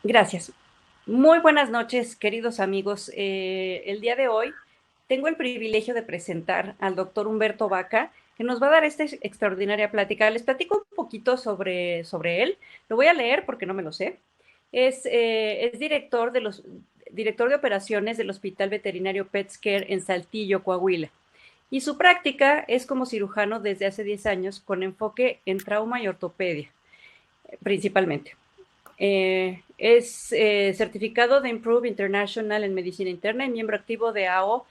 Gracias. Muy buenas noches, queridos amigos. El día de hoy tengo el privilegio de presentar al doctor Humberto Vaca, que nos va a dar esta extraordinaria plática. Les platico un poquito sobre él. Lo voy a leer porque no me lo sé. Es director de operaciones del Hospital Veterinario PetScare en Saltillo, Coahuila. Y su práctica es como cirujano desde hace 10 años con enfoque en trauma y ortopedia, principalmente. Es certificado de Improve International en Medicina Interna y miembro activo de AO.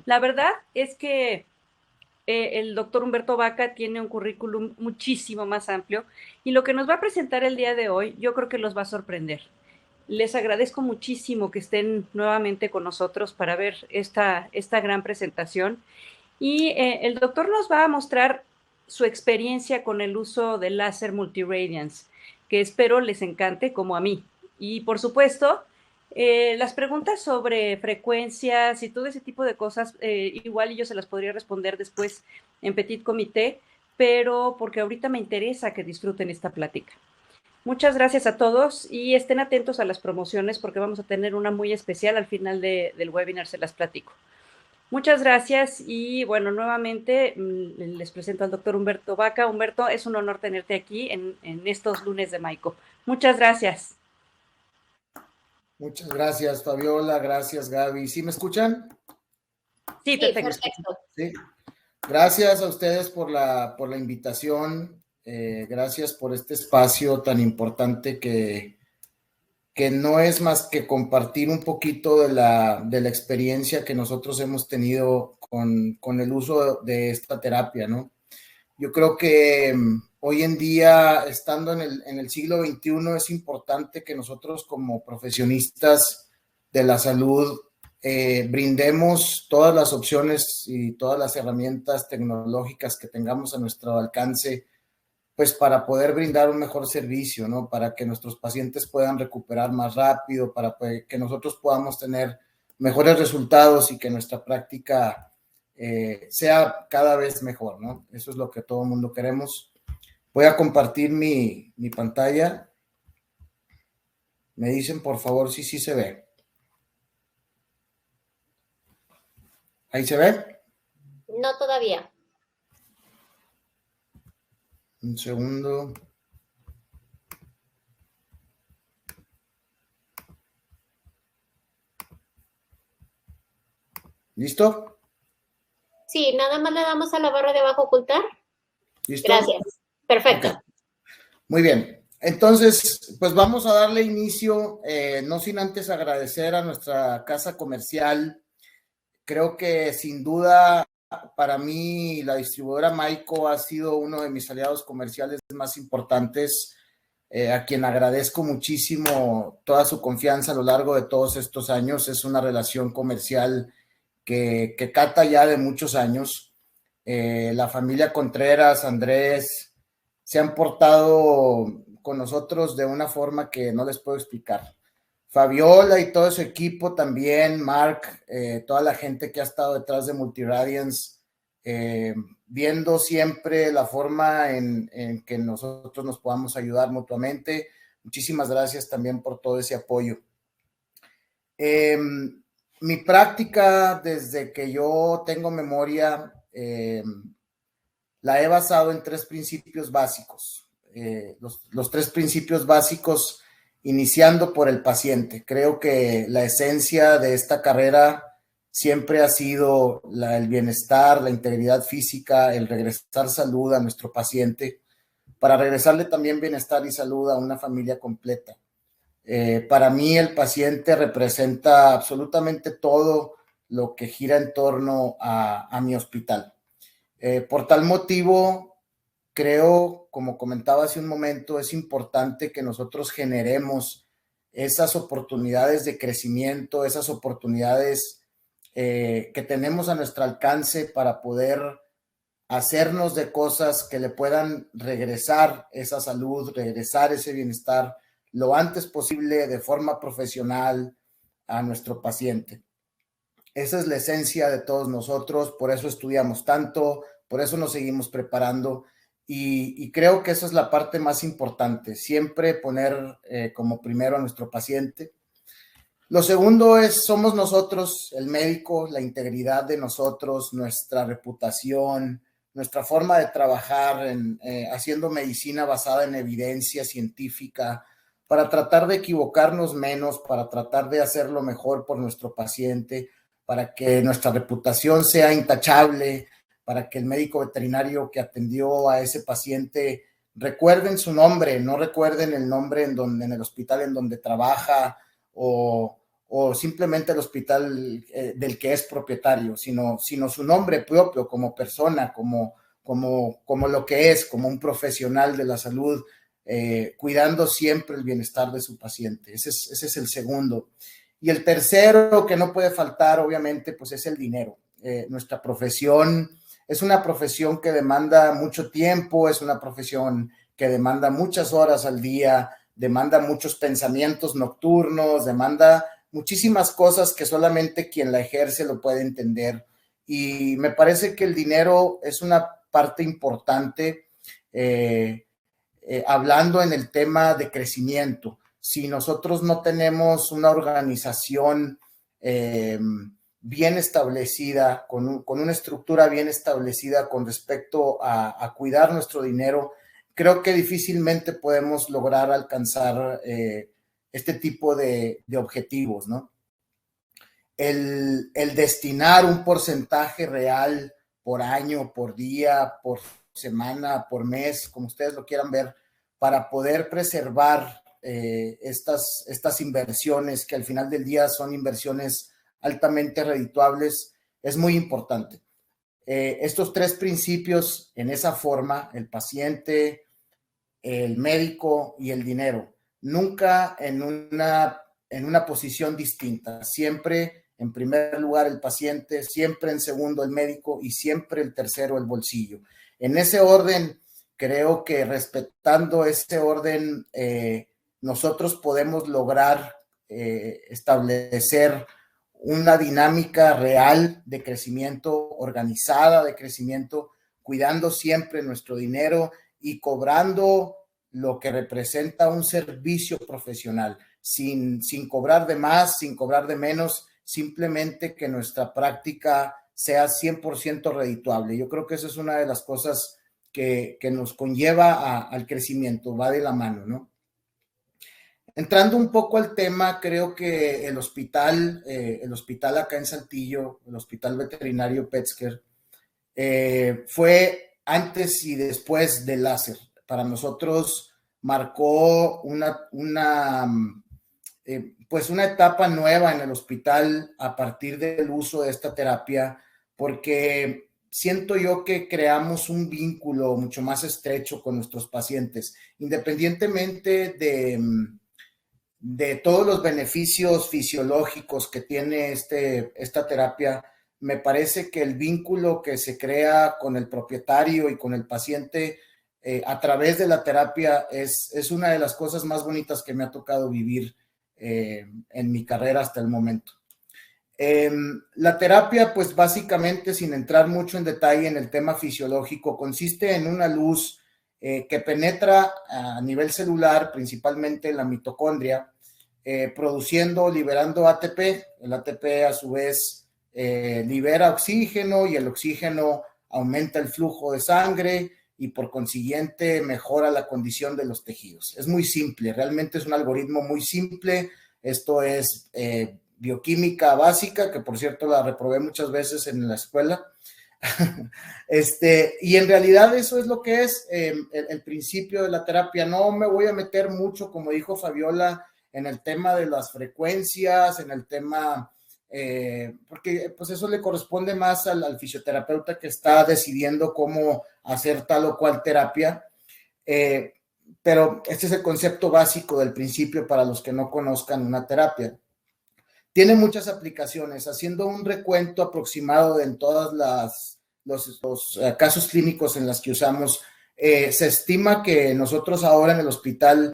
La verdad es que el doctor Humberto Vaca tiene un currículum muchísimo más amplio y lo que nos va a presentar el día de hoy yo creo que los va a sorprender. Les agradezco muchísimo que estén nuevamente con nosotros para ver esta gran presentación y el doctor nos va a mostrar su experiencia con el uso del láser multiradiance, que espero les encante como a mí. Y por supuesto, las preguntas sobre frecuencias y todo ese tipo de cosas, igual yo se las podría responder después en Petit Comité, pero porque ahorita me interesa que disfruten esta plática. Muchas gracias a todos y estén atentos a las promociones porque vamos a tener una muy especial al final del webinar, se las platico. Muchas gracias y bueno, nuevamente les presento al doctor Humberto Vaca. Humberto, es un honor tenerte aquí en estos lunes de Maico. Muchas gracias. Muchas gracias, Fabiola. Gracias, Gaby. ¿Sí me escuchan? Sí, Sí, perfecto. perfecto. Sí. Gracias a ustedes por la invitación. Gracias por este espacio tan importante que no es más que compartir un poquito de la experiencia que nosotros hemos tenido con el uso de esta terapia, ¿no? Yo creo que hoy en día, estando en el siglo XXI, es importante que nosotros como profesionistas de la salud brindemos todas las opciones y todas las herramientas tecnológicas que tengamos a nuestro alcance, pues para poder brindar un mejor servicio, ¿no? Para que nuestros pacientes puedan recuperar más rápido, para que nosotros podamos tener mejores resultados y que nuestra práctica sea cada vez mejor, ¿no? Eso es lo que todo el mundo queremos. Voy a compartir mi pantalla. Me dicen, por favor, si sí se ve. ¿Ahí se ve? No todavía. Un segundo. ¿Listo? Sí, nada más le damos a la barra de abajo ocultar. ¿Listo? Gracias. Perfecto. Okay. Muy bien. Entonces, pues vamos a darle inicio, no sin antes agradecer a nuestra casa comercial. Creo que sin duda para mí la distribuidora Maico ha sido uno de mis aliados comerciales más importantes, a quien agradezco muchísimo toda su confianza a lo largo de todos estos años. Es una relación comercial que cata ya de muchos años. La familia Contreras, Andrés, se han portado con nosotros de una forma que no les puedo explicar. Fabiola y todo su equipo también, Mark, toda la gente que ha estado detrás de Multiradiance, viendo siempre la forma en que nosotros nos podamos ayudar mutuamente. Muchísimas gracias también por todo ese apoyo. Mi práctica, desde que yo tengo memoria, la he basado en tres principios básicos. Los tres principios básicos, iniciando por el paciente. Creo que la esencia de esta carrera siempre ha sido el bienestar, la integridad física, el regresar salud a nuestro paciente, para regresarle también bienestar y salud a una familia completa. Para mí el paciente representa absolutamente todo lo que gira en torno a mi hospital. Por tal motivo, creo, como comentaba hace un momento, es importante que nosotros generemos esas oportunidades de crecimiento, esas oportunidades que tenemos a nuestro alcance para poder hacernos de cosas que le puedan regresar esa salud, regresar ese bienestar lo antes posible de forma profesional a nuestro paciente. Esa es la esencia de todos nosotros, por eso estudiamos tanto, por eso nos seguimos preparando y creo que esa es la parte más importante, siempre poner como primero a nuestro paciente. Lo segundo es, somos nosotros, el médico, la integridad de nosotros, nuestra reputación, nuestra forma de trabajar haciendo medicina basada en evidencia científica, para tratar de equivocarnos menos, para tratar de hacerlo mejor por nuestro paciente, para que nuestra reputación sea intachable, para que el médico veterinario que atendió a ese paciente recuerden su nombre, no recuerden el nombre en el hospital en donde trabaja o simplemente el hospital del que es propietario, sino su nombre propio como persona, como lo que es, como un profesional de la salud, cuidando siempre el bienestar de su paciente. Ese es el segundo. Y el tercero que no puede faltar, obviamente, pues es el dinero. Nuestra profesión es una profesión que demanda mucho tiempo, es una profesión que demanda muchas horas al día, demanda muchos pensamientos nocturnos, demanda muchísimas cosas que solamente quien la ejerce lo puede entender. Y me parece que el dinero es una parte importante, hablando en el tema de crecimiento. Si nosotros no tenemos una organización bien establecida, con una estructura bien establecida con respecto a cuidar nuestro dinero, creo que difícilmente podemos lograr alcanzar este tipo de objetivos, ¿no? El destinar un porcentaje real por año, por día, por semana, por mes, como ustedes lo quieran ver, para poder preservar estas inversiones que al final del día son inversiones altamente redituables, es muy importante. Estos tres principios en esa forma, el paciente, el médico y el dinero, nunca en una posición distinta, siempre en primer lugar el paciente, siempre en segundo el médico y siempre el tercero el bolsillo. En ese orden, creo que respetando ese orden, nosotros podemos lograr establecer una dinámica real de crecimiento, organizada de crecimiento, cuidando siempre nuestro dinero y cobrando lo que representa un servicio profesional, sin cobrar de más, sin cobrar de menos, simplemente que nuestra práctica sea 100% redituable. Yo creo que esa es una de las cosas que nos conlleva al crecimiento, va de la mano, ¿no? Entrando un poco al tema, creo que el hospital acá en Saltillo, el Hospital Veterinario Petsker, fue antes y después del láser. Para nosotros marcó pues una etapa nueva en el hospital a partir del uso de esta terapia, porque siento yo que creamos un vínculo mucho más estrecho con nuestros pacientes, independientemente de todos los beneficios fisiológicos que tiene esta terapia. Me parece que el vínculo que se crea con el propietario y con el paciente a través de la terapia es una de las cosas más bonitas que me ha tocado vivir en mi carrera hasta el momento. La terapia, pues básicamente, sin entrar mucho en detalle en el tema fisiológico, consiste en una luz que penetra a nivel celular, principalmente en la mitocondria, liberando ATP. El ATP a su vez libera oxígeno y el oxígeno aumenta el flujo de sangre y por consiguiente mejora la condición de los tejidos. Es muy simple, realmente es un algoritmo muy simple. Esto es bioquímica básica, que por cierto la reprobé muchas veces en la escuela. Y en realidad eso es lo que es el principio de la terapia. No me voy a meter mucho, como dijo Fabiola, en el tema de las frecuencias, en el tema, porque pues eso le corresponde más al fisioterapeuta que está decidiendo cómo hacer tal o cual terapia, pero este es el concepto básico del principio para los que no conozcan una terapia. Tiene muchas aplicaciones. Haciendo un recuento aproximado de en todos los casos clínicos en los que usamos, se estima que nosotros ahora en el hospital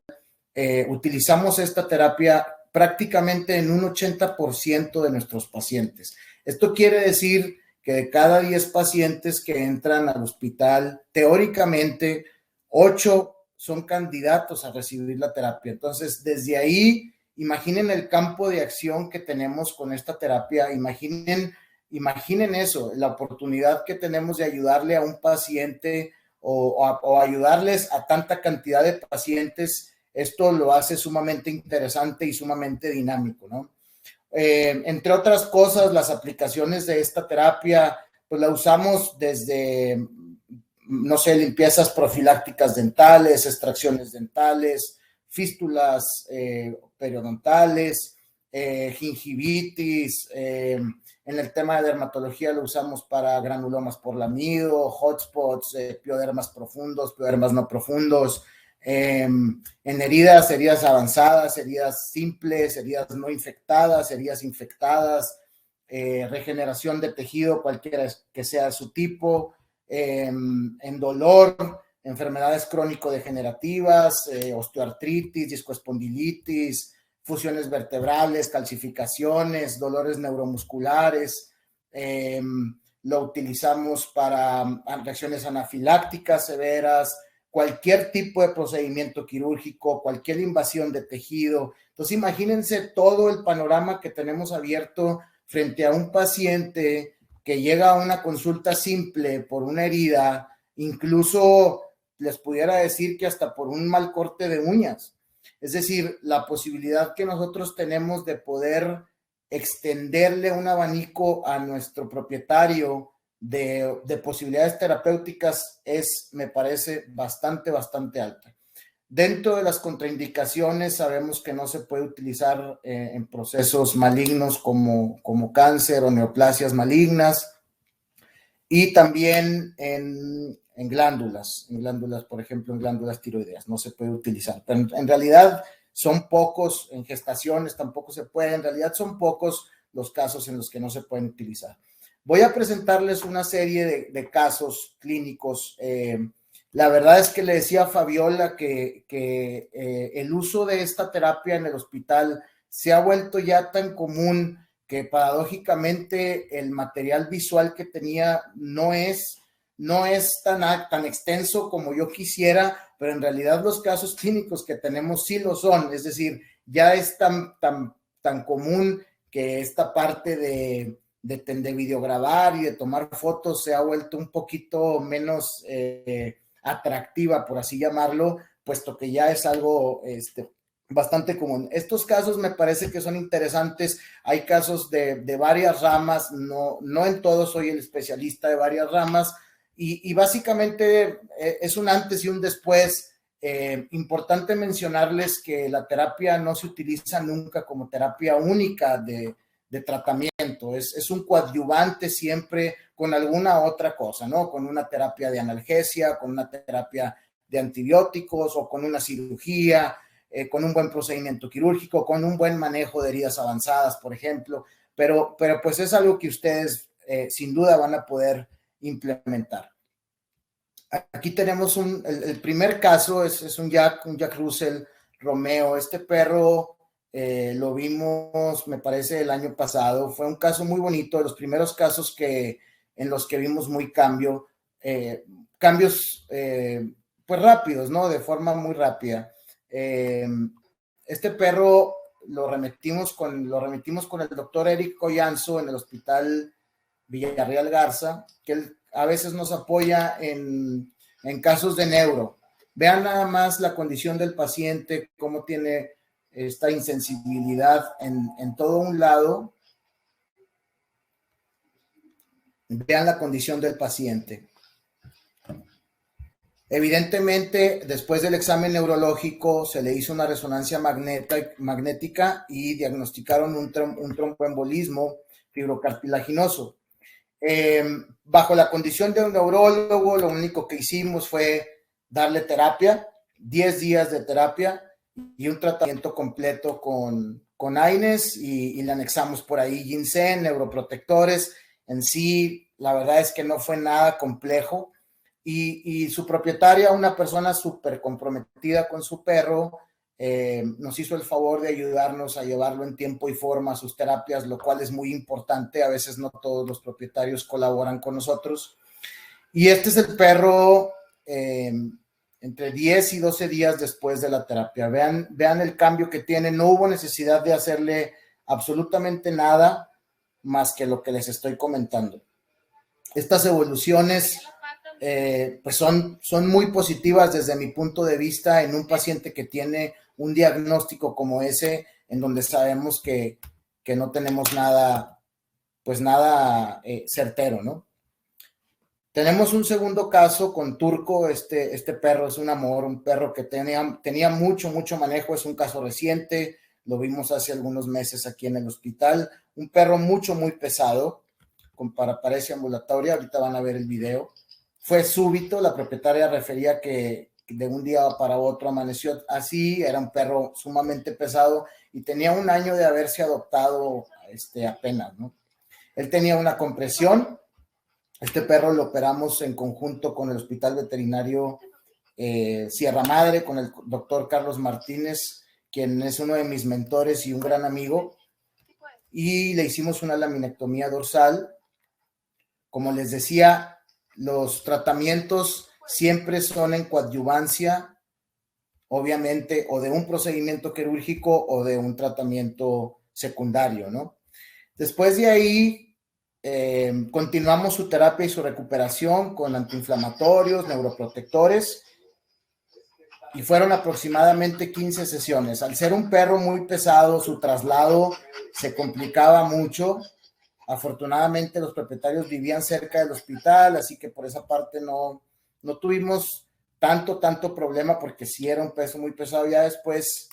utilizamos esta terapia prácticamente en un 80% de nuestros pacientes. Esto quiere decir que de cada 10 pacientes que entran al hospital, teóricamente, 8 son candidatos a recibir la terapia. Entonces, desde ahí, imaginen el campo de acción que tenemos con esta terapia, imaginen eso, la oportunidad que tenemos de ayudarle a un paciente o ayudarles a tanta cantidad de pacientes. Esto lo hace sumamente interesante y sumamente dinámico, ¿no? Entre otras cosas, las aplicaciones de esta terapia, pues la usamos desde, no sé, limpiezas profilácticas dentales, extracciones dentales, fístulas periodontales, gingivitis. En el tema de dermatología lo usamos para granulomas por lamido, hotspots, piodermas profundos, piodermas no profundos. En heridas avanzadas, heridas simples, heridas no infectadas, heridas infectadas, regeneración de tejido, cualquiera que sea su tipo, en dolor, enfermedades crónico-degenerativas, osteoartritis, discoespondilitis, fusiones vertebrales, calcificaciones, dolores neuromusculares. Lo utilizamos para reacciones anafilácticas severas, cualquier tipo de procedimiento quirúrgico, cualquier invasión de tejido. Entonces, imagínense todo el panorama que tenemos abierto frente a un paciente que llega a una consulta simple por una herida, incluso les pudiera decir que hasta por un mal corte de uñas. Es decir, la posibilidad que nosotros tenemos de poder extenderle un abanico a nuestro propietario de posibilidades terapéuticas me parece bastante alta. Dentro de las contraindicaciones sabemos que no se puede utilizar en procesos malignos como cáncer o neoplasias malignas, y también en glándulas, por ejemplo, en glándulas tiroideas, no se puede utilizar. Pero en realidad son pocos, en gestaciones tampoco se puede, en realidad son pocos los casos en los que no se pueden utilizar. Voy a presentarles una serie de casos clínicos. La verdad es que le decía a Fabiola que el uso de esta terapia en el hospital se ha vuelto ya tan común que paradójicamente el material visual que tenía no es tan extenso como yo quisiera, pero en realidad los casos clínicos que tenemos sí lo son. Es decir, ya es tan común que esta parte de videograbar y de tomar fotos se ha vuelto un poquito menos atractiva, por así llamarlo, puesto que ya es algo bastante común. Estos casos me parece que son interesantes. Hay casos de varias ramas, no en todos soy el especialista de varias ramas, y básicamente es un antes y un después. Importante mencionarles que la terapia no se utiliza nunca como terapia única de tratamiento, es un coadyuvante siempre con alguna otra cosa, ¿no? Con una terapia de analgesia, con una terapia de antibióticos o con una cirugía, con un buen procedimiento quirúrgico, con un buen manejo de heridas avanzadas, por ejemplo, pero pues es algo que ustedes sin duda van a poder implementar. Aquí tenemos el primer caso, es un Jack Russell Romeo. Este perro lo vimos, me parece, el año pasado. Fue un caso muy bonito, de los primeros casos en los que vimos cambios pues rápidos, ¿no? De forma muy rápida. Este perro lo remitimos con el doctor Eric Coyanzo en el Hospital Villarreal Garza, que él a veces nos apoya en casos de neuro. Vean nada más la condición del paciente, cómo tiene esta insensibilidad en todo un lado. Vean la condición del paciente. Evidentemente, después del examen neurológico se le hizo una resonancia magnética y diagnosticaron un tromboembolismo fibrocartilaginoso. Bajo la condición de un neurólogo, lo único que hicimos fue darle terapia, 10 días de terapia y un tratamiento completo con AINES, y le anexamos por ahí ginseng, neuroprotectores. En sí, la verdad es que no fue nada complejo, y su propietaria, una persona súper comprometida con su perro, nos hizo el favor de ayudarnos a llevarlo en tiempo y forma a sus terapias, lo cual es muy importante. A veces no todos los propietarios colaboran con nosotros. Y este es el perro entre 10 y 12 días después de la terapia. Vean el cambio que tiene. No hubo necesidad de hacerle absolutamente nada más que lo que les estoy comentando. Estas evoluciones pues son muy positivas desde mi punto de vista en un paciente que tiene un diagnóstico como ese, en donde sabemos que no tenemos nada, pues nada certero, ¿no? Tenemos un segundo caso con Turco. Este perro es un amor, un perro que tenía mucho manejo. Es un caso reciente, lo vimos hace algunos meses aquí en el hospital. Un perro muy pesado, con paraparesia ambulatoria. Ahorita van a ver el video. Fue súbito, la propietaria refería que de un día para otro amaneció así. Era un perro sumamente pesado y tenía 1 año de haberse adoptado apenas, ¿no? Él tenía una compresión. Este perro lo operamos en conjunto con el Hospital Veterinario Sierra Madre, con el doctor Carlos Martínez, quien es uno de mis mentores y un gran amigo, y le hicimos una laminectomía dorsal. Como les decía, los tratamientos siempre son en coadyuvancia, obviamente, o de un procedimiento quirúrgico o de un tratamiento secundario, ¿no? Después de ahí, continuamos su terapia y su recuperación con antiinflamatorios, neuroprotectores, y fueron aproximadamente 15 sesiones. Al ser un perro muy pesado, su traslado se complicaba mucho. Afortunadamente los propietarios vivían cerca del hospital, así que por esa parte no tuvimos tanto problema, porque sí era un peso muy pesado. Ya después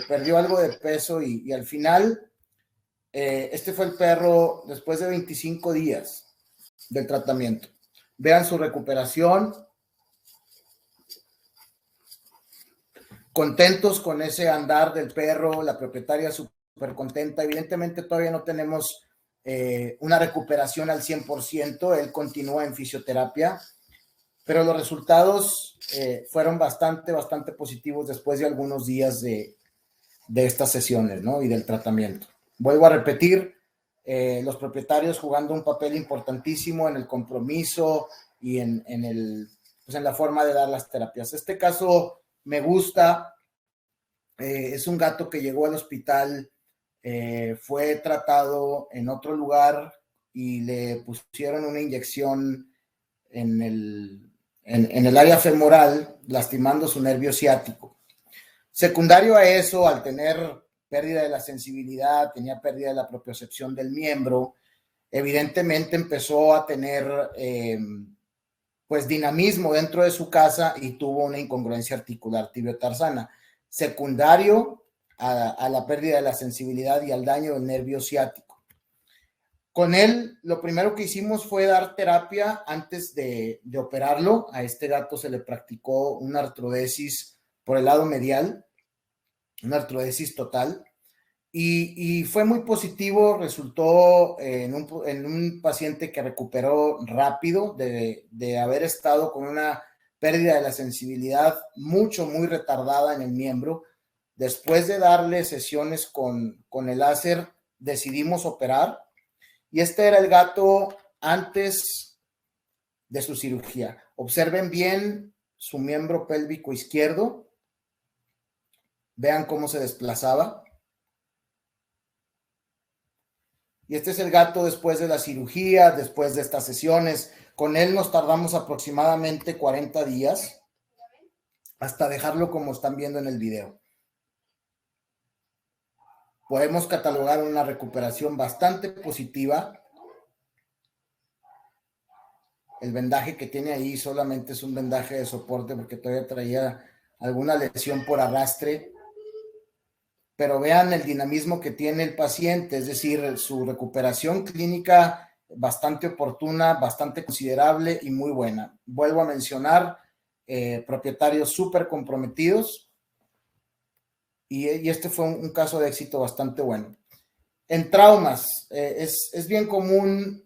perdió algo de peso y al final este fue el perro después de 25 días del tratamiento. Vean su recuperación. Contentos con ese andar del perro, la propietaria súper contenta. Evidentemente todavía no tenemos una recuperación al 100%, él continúa en fisioterapia, pero los resultados fueron bastante positivos después de algunos días de estas sesiones, ¿no? Y del tratamiento. Vuelvo a repetir, los propietarios jugando un papel importantísimo en el compromiso y en la forma de dar las terapias. Este caso me gusta. Es un gato que llegó al hospital, fue tratado en otro lugar y le pusieron una inyección en el área femoral, lastimando su nervio ciático. Secundario a eso, al tener pérdida de la sensibilidad, tenía pérdida de la propiocepción del miembro, evidentemente empezó a tener pues dinamismo dentro de su casa y tuvo una incongruencia articular tibiotarsana. Secundario a la pérdida de la sensibilidad y al daño del nervio ciático. Con él, lo primero que hicimos fue dar terapia antes de operarlo. A este gato se le practicó una artrodesis por el lado medial, una artrodesis total, y fue muy positivo. Resultó en un paciente que recuperó rápido de haber estado con una pérdida de la sensibilidad muy retardada en el miembro. Después de darle sesiones con el láser, decidimos operar, y este era el gato antes de su cirugía. Observen bien su miembro pélvico izquierdo. Vean cómo se desplazaba. Y este es el gato después de la cirugía, después de estas sesiones. Con él nos tardamos aproximadamente 40 días hasta dejarlo como están viendo en el video. Podemos catalogar una recuperación bastante positiva. El vendaje que tiene ahí solamente es un vendaje de soporte porque todavía traía alguna lesión por arrastre. Pero vean el dinamismo que tiene el paciente, es decir, su recuperación clínica bastante oportuna, bastante considerable y muy buena. Vuelvo a mencionar, propietarios súper comprometidos, y este fue un caso de éxito bastante bueno. En traumas, es bien común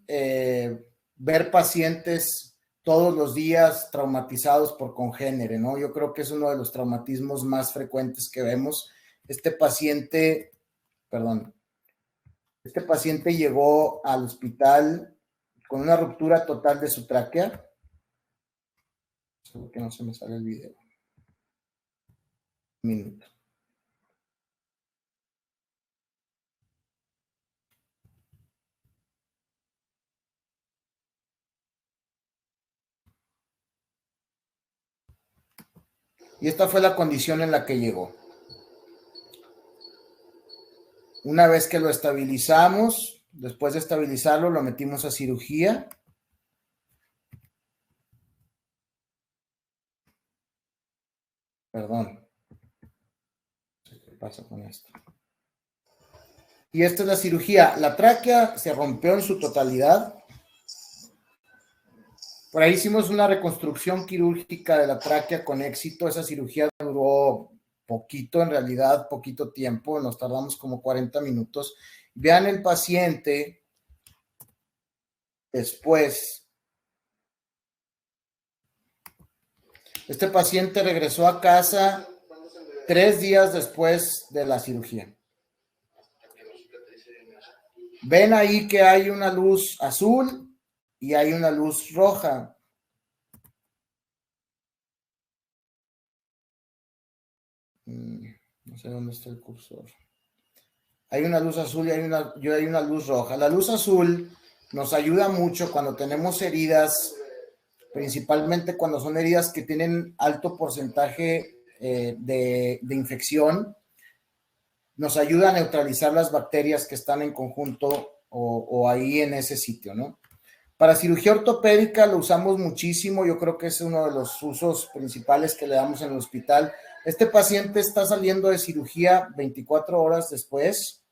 ver pacientes todos los días traumatizados por congénere, ¿no? Yo creo que es uno de los traumatismos más frecuentes que vemos. Este paciente llegó al hospital con una ruptura total de su tráquea. Solo que no se me sale el video. Un minuto. Y esta fue la condición en la que llegó. Una vez que lo estabilizamos, después de estabilizarlo, lo metimos a cirugía. Perdón. No sé qué pasa con esto. Y esta es la cirugía. La tráquea se rompió en su totalidad. Por ahí hicimos una reconstrucción quirúrgica de la tráquea con éxito. Esa cirugía duró poquito, en realidad, poquito tiempo. Nos tardamos como 40 minutos. Vean el paciente después. Este paciente regresó a casa 3 días después de la cirugía. Ven ahí que hay una luz azul y hay una luz roja. No sé dónde está el cursor. Hay una luz azul y hay una luz roja. La luz azul nos ayuda mucho cuando tenemos heridas, principalmente cuando son heridas que tienen alto porcentaje de infección. Nos ayuda a neutralizar las bacterias que están en conjunto o ahí en ese sitio, ¿no? Para cirugía ortopédica lo usamos muchísimo. Yo creo que es uno de los usos principales que le damos en el hospital. Este paciente está saliendo de cirugía 24 horas después.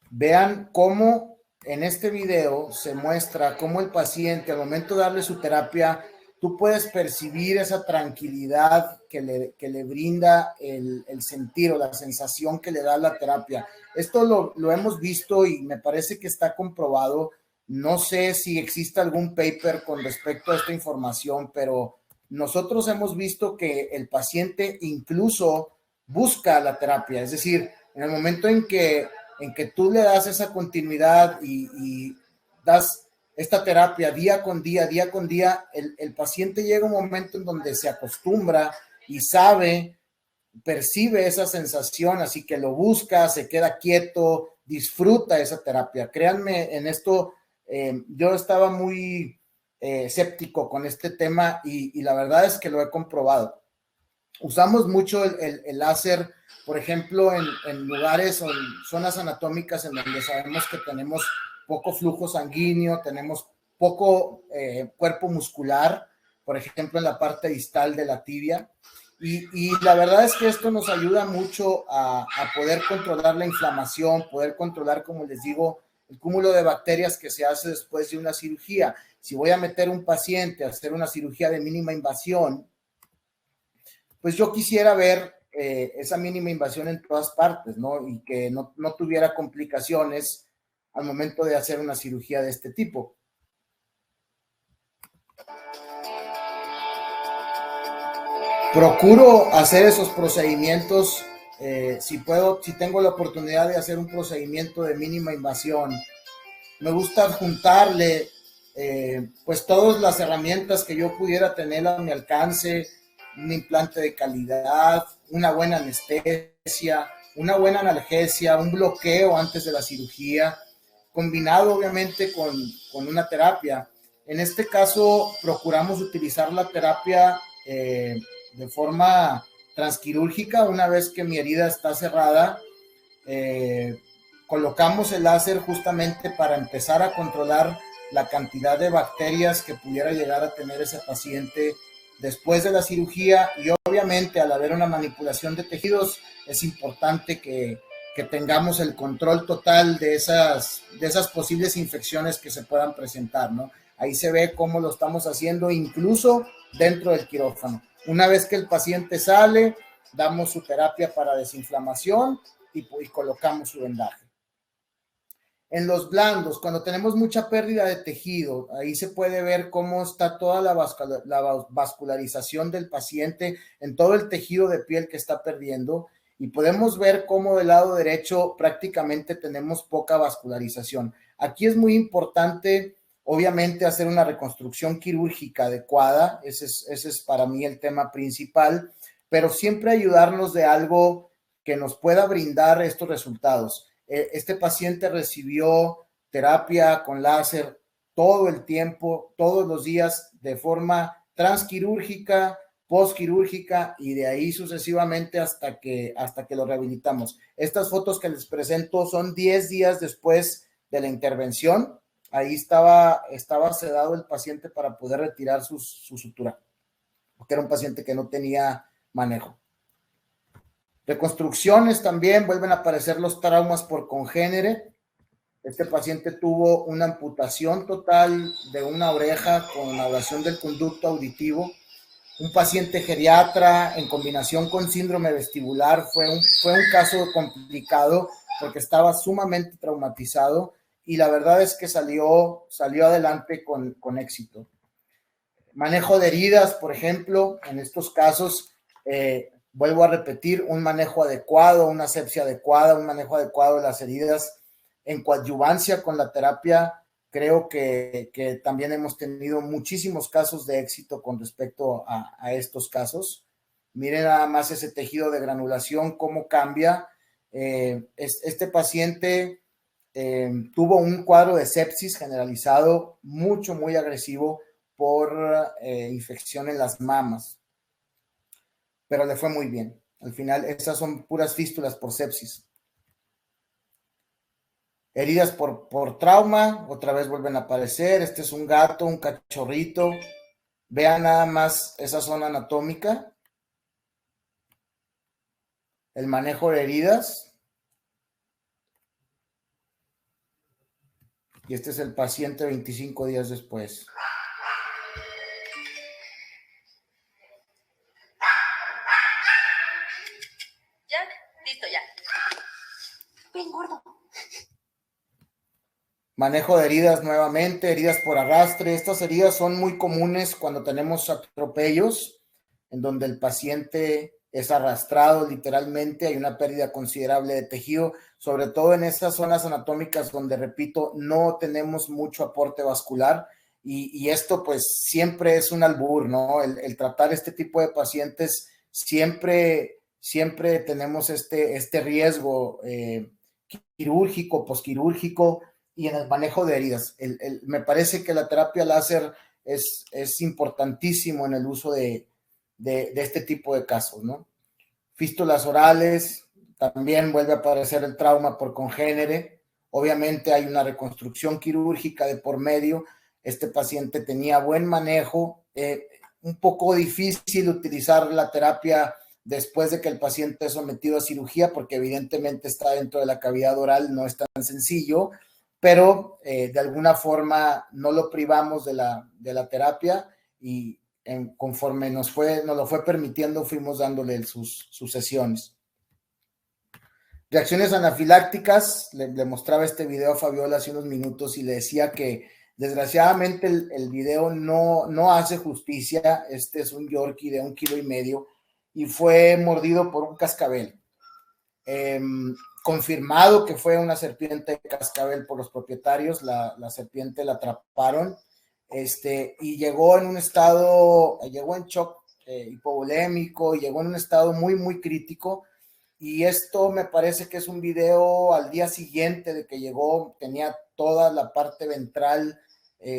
Vean cómo en este video se muestra cómo el paciente, al momento de darle su terapia, tú puedes percibir esa tranquilidad que le brinda el sentir o la sensación que le da la terapia. Esto lo hemos visto y me parece que está comprobado. No sé si existe algún paper con respecto a esta información, pero nosotros hemos visto que el paciente incluso busca la terapia. Es decir, en el momento en que tú le das esa continuidad y das esta terapia día con día, el paciente llega a un momento en donde se acostumbra y percibe esa sensación, así que lo busca, se queda quieto, disfruta esa terapia. Créanme, en esto yo estaba muy escéptico con este tema y la verdad es que lo he comprobado. Usamos mucho el láser, por ejemplo, en lugares o en zonas anatómicas en donde sabemos que tenemos poco flujo sanguíneo, tenemos poco cuerpo muscular, por ejemplo, en la parte distal de la tibia. Y la verdad es que esto nos ayuda mucho a poder controlar la inflamación, poder controlar, como les digo, el cúmulo de bacterias que se hace después de una cirugía. Si voy a meter un paciente a hacer una cirugía de mínima invasión, pues yo quisiera ver esa mínima invasión en todas partes, ¿no? Y que no tuviera complicaciones al momento de hacer una cirugía de este tipo. Procuro hacer esos procedimientos, si tengo la oportunidad de hacer un procedimiento de mínima invasión. Me gusta juntarle pues todas las herramientas que yo pudiera tener a mi alcance, un implante de calidad, una buena anestesia, una buena analgesia, un bloqueo antes de la cirugía, combinado obviamente con una terapia. En este caso procuramos utilizar la terapia de forma transquirúrgica. Una vez que mi herida está cerrada, colocamos el láser justamente para empezar a controlar la cantidad de bacterias que pudiera llegar a tener ese paciente después de la cirugía. Y obviamente al haber una manipulación de tejidos es importante que tengamos el control total de esas posibles infecciones que se puedan presentar, ¿no? Ahí se ve cómo lo estamos haciendo incluso dentro del quirófano. Una vez que el paciente sale, damos su terapia para desinflamación y colocamos su vendaje. En los blandos, cuando tenemos mucha pérdida de tejido, ahí se puede ver cómo está toda la vascularización del paciente en todo el tejido de piel que está perdiendo, y podemos ver cómo del lado derecho prácticamente tenemos poca vascularización. Aquí es muy importante, obviamente, hacer una reconstrucción quirúrgica adecuada, ese es para mí el tema principal, pero siempre ayudarnos de algo que nos pueda brindar estos resultados. Este paciente recibió terapia con láser todo el tiempo, todos los días, de forma transquirúrgica, postquirúrgica, y de ahí sucesivamente hasta que lo rehabilitamos. Estas fotos que les presento son 10 días después de la intervención. Ahí estaba sedado el paciente para poder retirar su sutura, porque era un paciente que no tenía manejo. Reconstrucciones también, vuelven a aparecer los traumas por congénere. Este paciente tuvo una amputación total de una oreja con ablación del conducto auditivo. Un paciente geriatra en combinación con síndrome vestibular, fue un caso complicado porque estaba sumamente traumatizado, y la verdad es que salió adelante con éxito. Manejo de heridas, por ejemplo, en estos casos, vuelvo a repetir, un manejo adecuado, una asepsia adecuada, un manejo adecuado de las heridas en coadyuvancia con la terapia. Creo que también hemos tenido muchísimos casos de éxito con respecto a estos casos. Miren nada más ese tejido de granulación, cómo cambia. Este paciente tuvo un cuadro de sepsis generalizado muy agresivo por infección en las mamas, pero le fue muy bien. Al final, estas son puras fístulas por sepsis. Heridas por trauma, otra vez vuelven a aparecer. Este es un gato, un cachorrito. Vean nada más esa zona anatómica. El manejo de heridas. Y este es el paciente 25 días después. Jack, listo ya. Ven, gordo. Manejo de heridas nuevamente, heridas por arrastre. Estas heridas son muy comunes cuando tenemos atropellos, en donde el paciente es arrastrado literalmente, hay una pérdida considerable de tejido, sobre todo en esas zonas anatómicas donde, repito, no tenemos mucho aporte vascular, y esto pues siempre es un albur, ¿no? El tratar este tipo de pacientes, siempre tenemos este riesgo quirúrgico, posquirúrgico, y en el manejo de heridas. Me parece que la terapia láser es importantísimo en el uso de este tipo de casos, ¿no? Fístulas orales, también vuelve a aparecer el trauma por congénere. Obviamente hay una reconstrucción quirúrgica de por medio. Este paciente tenía buen manejo, un poco difícil utilizar la terapia después de que el paciente es sometido a cirugía, porque evidentemente está dentro de la cavidad oral, no es tan sencillo, pero de alguna forma no lo privamos de la terapia, y conforme nos lo fue permitiendo, fuimos dándole sus sesiones. Reacciones anafilácticas, le mostraba este video a Fabiola hace unos minutos y le decía que desgraciadamente el video no hace justicia. Este es un Yorkie de 1,5 kilos y fue mordido por un cascabel. Confirmado que fue una serpiente de cascabel por los propietarios. La serpiente la atraparon, y llegó en shock hipovolémico, y llegó en un estado muy crítico. Y esto me parece que es un video al día siguiente de que llegó. Tenía toda la parte ventral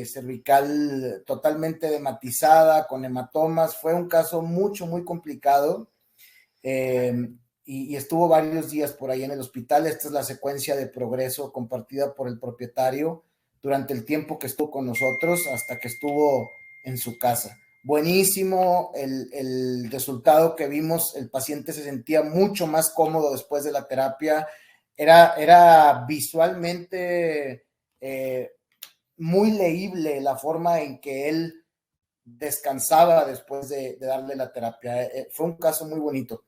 cervical totalmente dematizada, con hematomas. Fue un caso muy complicado. Y estuvo varios días por ahí en el hospital. Esta es la secuencia de progreso compartida por el propietario durante el tiempo que estuvo con nosotros hasta que estuvo en su casa. Buenísimo el resultado que vimos. El paciente se sentía mucho más cómodo después de la terapia. Era visualmente muy leíble la forma en que él descansaba después de darle la terapia. Fue un caso muy bonito.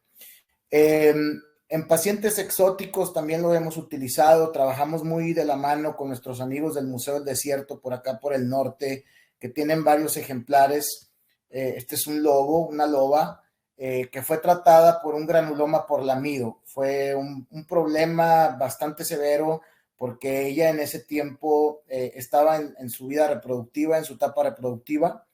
En En pacientes exóticos también lo hemos utilizado, trabajamos muy de la mano con nuestros amigos del Museo del Desierto por acá por el norte, que tienen varios ejemplares. Este es un lobo, una loba, que fue tratada por un granuloma por lamido. Fue un problema bastante severo porque ella en ese tiempo estaba en su vida reproductiva, en su etapa reproductiva,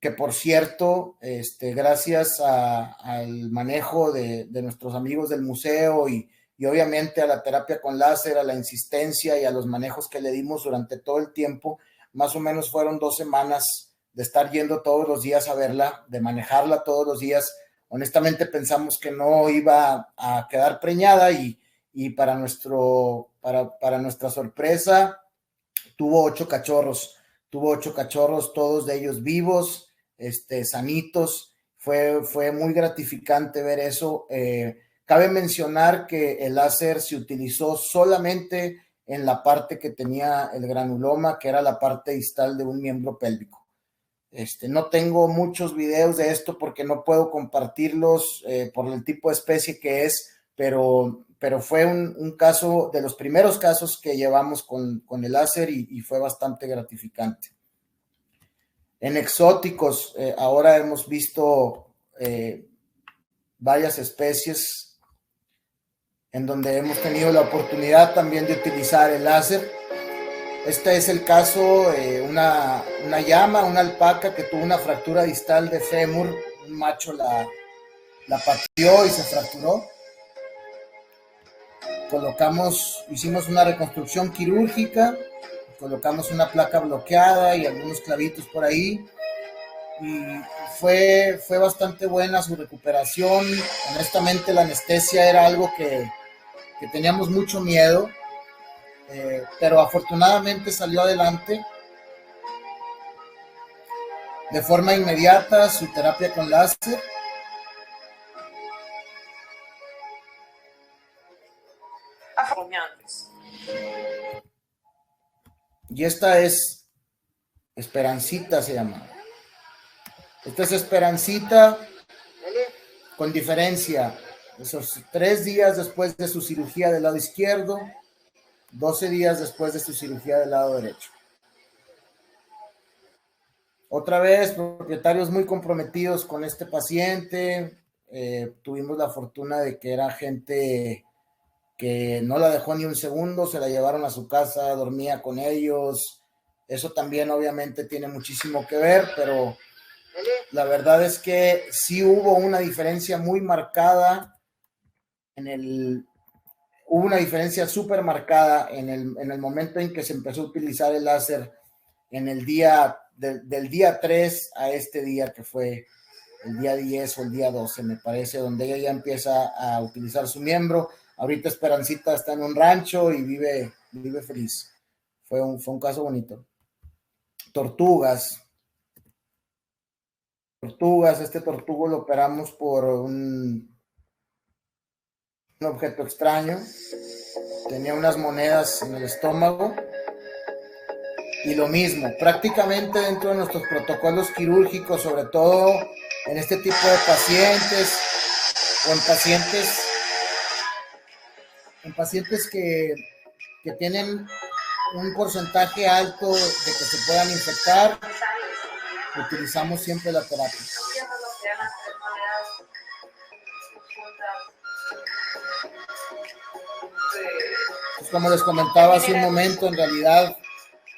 que por cierto, gracias al manejo de nuestros amigos del museo y obviamente a la terapia con láser, a la insistencia y a los manejos que le dimos durante todo el tiempo, más o menos fueron 2 semanas de estar yendo todos los días a verla, de manejarla todos los días. Honestamente pensamos que no iba a quedar preñada y para nuestra sorpresa tuvo 8 cachorros, todos de ellos vivos, sanitos. Fue muy gratificante ver eso. Cabe mencionar que el láser se utilizó solamente en la parte que tenía el granuloma, que era la parte distal de un miembro pélvico. No tengo muchos videos de esto porque no puedo compartirlos por el tipo de especie que es, pero fue un caso de los primeros casos que llevamos con el láser y fue bastante gratificante. En exóticos, ahora hemos visto varias especies en donde hemos tenido la oportunidad también de utilizar el láser. Este es el caso, una llama, una alpaca que tuvo una fractura distal de fémur. Un macho la pateó y se fracturó. Hicimos una reconstrucción quirúrgica, colocamos una placa bloqueada y algunos clavitos por ahí. Y fue bastante buena su recuperación. Honestamente, la anestesia era algo que teníamos mucho miedo. Pero afortunadamente salió adelante de forma inmediata su terapia con láser. Y esta es Esperancita, se llama. Esta es Esperancita con diferencia. Esos 3 días después de su cirugía del lado izquierdo, 12 días después de su cirugía del lado derecho. Otra vez, propietarios muy comprometidos con este paciente. Tuvimos la fortuna de que era gente que no la dejó ni un segundo, se la llevaron a su casa, dormía con ellos. Eso también obviamente tiene muchísimo que ver, pero la verdad es que sí hubo una diferencia muy marcada hubo una diferencia súper marcada en el momento en que se empezó a utilizar el láser en el día del día 3 a este día que fue el día 10 o el día 12, me parece, donde ella ya empieza a utilizar su miembro. Ahorita Esperancita está en un rancho y vive feliz. Fue un caso bonito. Tortugas, este tortugo lo operamos por un objeto extraño. Tenía unas monedas en el estómago. Y lo mismo, prácticamente dentro de nuestros protocolos quirúrgicos, sobre todo en este tipo de pacientes o en pacientes que tienen un porcentaje alto de que se puedan infectar, utilizamos siempre la terapia. Pues como les comentaba hace un momento, en realidad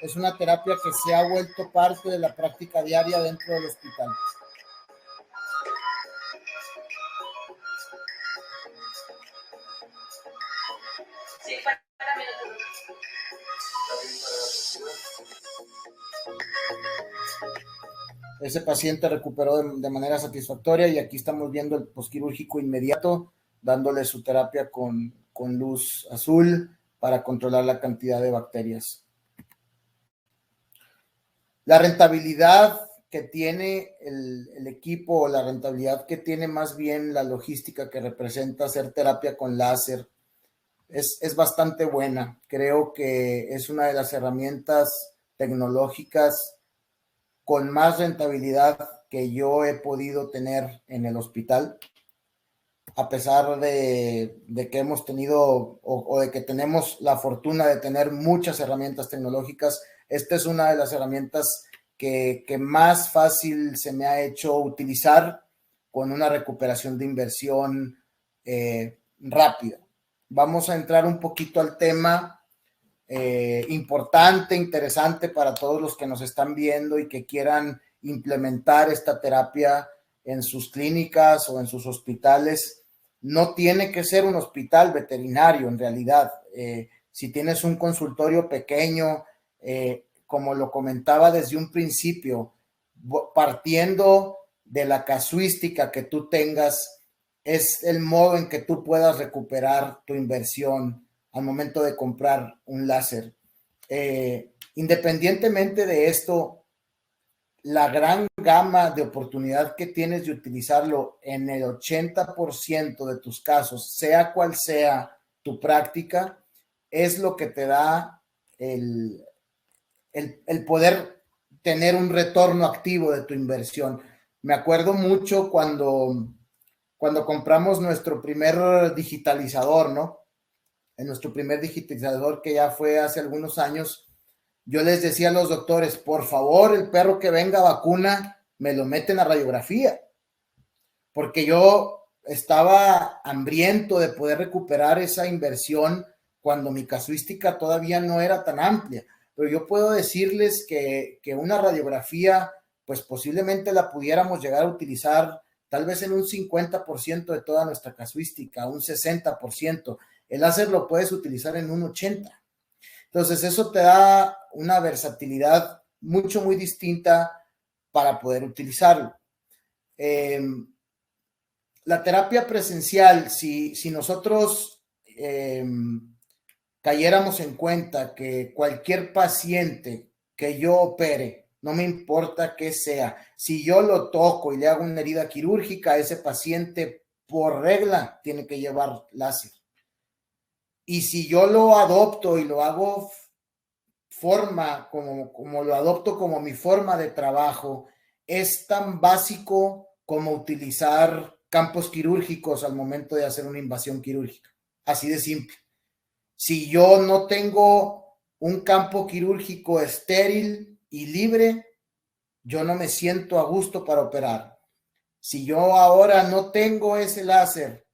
es una terapia que se ha vuelto parte de la práctica diaria dentro del hospital. Sí, 40 minutos. Ese paciente recuperó de manera satisfactoria y aquí estamos viendo el posquirúrgico inmediato, dándole su terapia con luz azul para controlar la cantidad de bacterias. La rentabilidad que tiene el equipo, la rentabilidad que tiene más bien la logística que representa hacer terapia con láser, es bastante buena. Creo que es una de las herramientas tecnológicas con más rentabilidad que yo he podido tener en el hospital. a pesar de que hemos tenido o de que tenemos la fortuna de tener muchas herramientas tecnológicas, esta es una de las herramientas que más fácil se me ha hecho utilizar con una recuperación de inversión rápida. Vamos a entrar un poquito al tema importante, interesante para todos los que nos están viendo y que quieran implementar esta terapia en sus clínicas o en sus hospitales. No tiene que ser un hospital veterinario en realidad. Si tienes un consultorio pequeño, como lo comentaba desde un principio, partiendo de la casuística que tú tengas, es el modo en que tú puedas recuperar tu inversión al momento de comprar un láser. Independientemente de esto, la gran gama de oportunidad que tienes de utilizarlo en el 80% de tus casos, sea cual sea tu práctica, es lo que te da el poder tener un retorno activo de tu inversión. Me acuerdo mucho cuando compramos nuestro primer digitalizador, ¿no? En nuestro primer digitalizador, que ya fue hace algunos años, yo les decía a los doctores, por favor, el perro que venga a vacuna, me lo meten a radiografía, porque yo estaba hambriento de poder recuperar esa inversión cuando mi casuística todavía no era tan amplia. Pero yo puedo decirles que una radiografía, pues posiblemente la pudiéramos llegar a utilizar tal vez en un 50% de toda nuestra casuística, un 60%. El láser lo puedes utilizar en un 80%. Entonces, eso te da una versatilidad muy distinta para poder utilizarlo. La terapia presencial, si nosotros cayéramos en cuenta que cualquier paciente que yo opere, no me importa qué sea, si yo lo toco y le hago una herida quirúrgica, ese paciente por regla tiene que llevar láser. Y si yo lo adopto y lo hago como lo adopto como mi forma de trabajo, es tan básico como utilizar campos quirúrgicos al momento de hacer una invasión quirúrgica. Así de simple. Si yo no tengo un campo quirúrgico estéril y libre, yo no me siento a gusto para operar. Si yo ahora no tengo ese láser,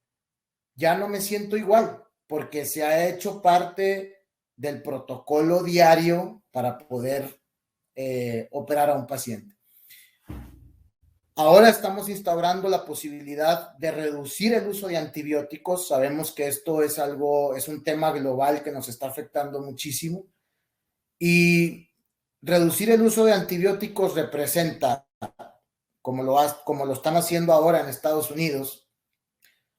ya no me siento igual, porque se ha hecho parte del protocolo diario para poder operar a un paciente. Ahora estamos instaurando la posibilidad de reducir el uso de antibióticos. Sabemos que esto es un tema global que nos está afectando muchísimo. Y reducir el uso de antibióticos representa, como lo están haciendo ahora en Estados Unidos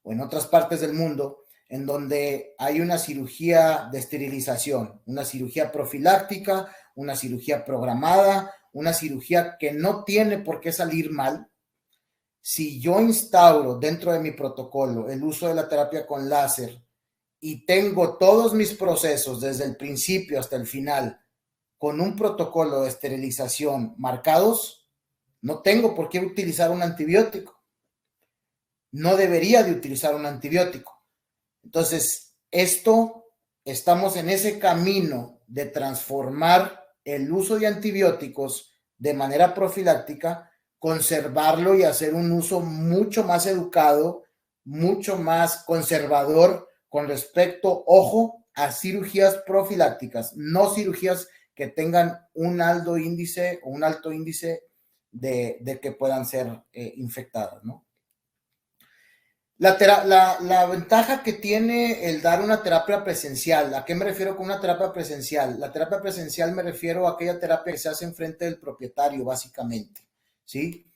o en otras partes del mundo, en donde hay una cirugía de esterilización, una cirugía profiláctica, una cirugía programada, una cirugía que no tiene por qué salir mal. Si yo instauro dentro de mi protocolo el uso de la terapia con láser y tengo todos mis procesos desde el principio hasta el final con un protocolo de esterilización marcados, no tengo por qué utilizar un antibiótico. No debería de utilizar un antibiótico. Entonces, estamos en ese camino de transformar el uso de antibióticos de manera profiláctica, conservarlo y hacer un uso mucho más educado, mucho más conservador con respecto, ojo, a cirugías profilácticas, no cirugías que tengan un alto índice de que puedan ser infectadas, ¿no? La ventaja que tiene el dar una terapia presencial, ¿a qué me refiero con una terapia presencial? La terapia presencial me refiero a aquella terapia que se hace enfrente del propietario, básicamente, ¿sí?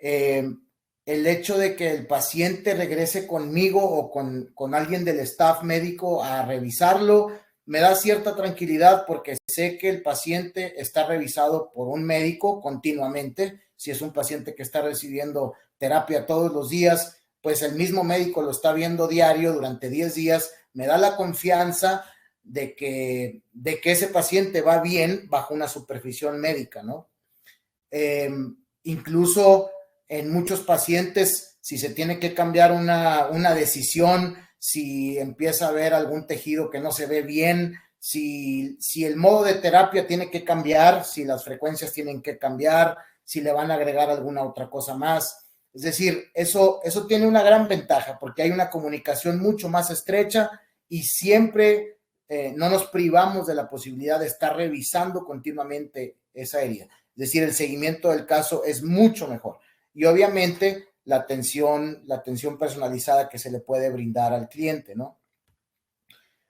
El hecho de que el paciente regrese conmigo o con alguien del staff médico a revisarlo, me da cierta tranquilidad porque sé que el paciente está revisado por un médico continuamente. Si es un paciente que está recibiendo terapia todos los días, pues el mismo médico lo está viendo diario durante 10 días, me da la confianza de que ese paciente va bien bajo una supervisión médica, ¿no? Incluso en muchos pacientes si se tiene que cambiar una decisión, si empieza a haber algún tejido que no se ve bien, si el modo de terapia tiene que cambiar, si las frecuencias tienen que cambiar, si le van a agregar alguna otra cosa más. Es decir, eso tiene una gran ventaja porque hay una comunicación mucho más estrecha y siempre no nos privamos de la posibilidad de estar revisando continuamente esa herida. Es decir, el seguimiento del caso es mucho mejor. Y obviamente la atención personalizada que se le puede brindar al cliente, ¿no?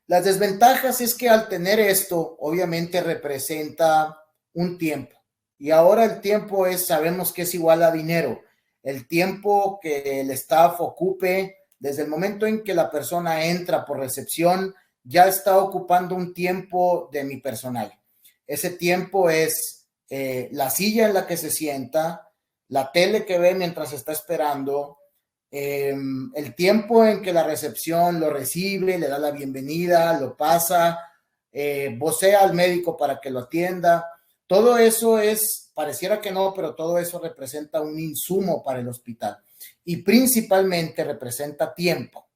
Las desventajas es que al tener esto, obviamente representa un tiempo. Y ahora el tiempo sabemos que es igual a dinero. El tiempo que el staff ocupe, desde el momento en que la persona entra por recepción, ya está ocupando un tiempo de mi personal. Ese tiempo es la silla en la que se sienta, la tele que ve mientras está esperando, el tiempo en que la recepción lo recibe, le da la bienvenida, lo pasa, vocea al médico para que lo atienda. Todo eso pareciera que no, pero todo eso representa un insumo para el hospital y principalmente representa tiempo,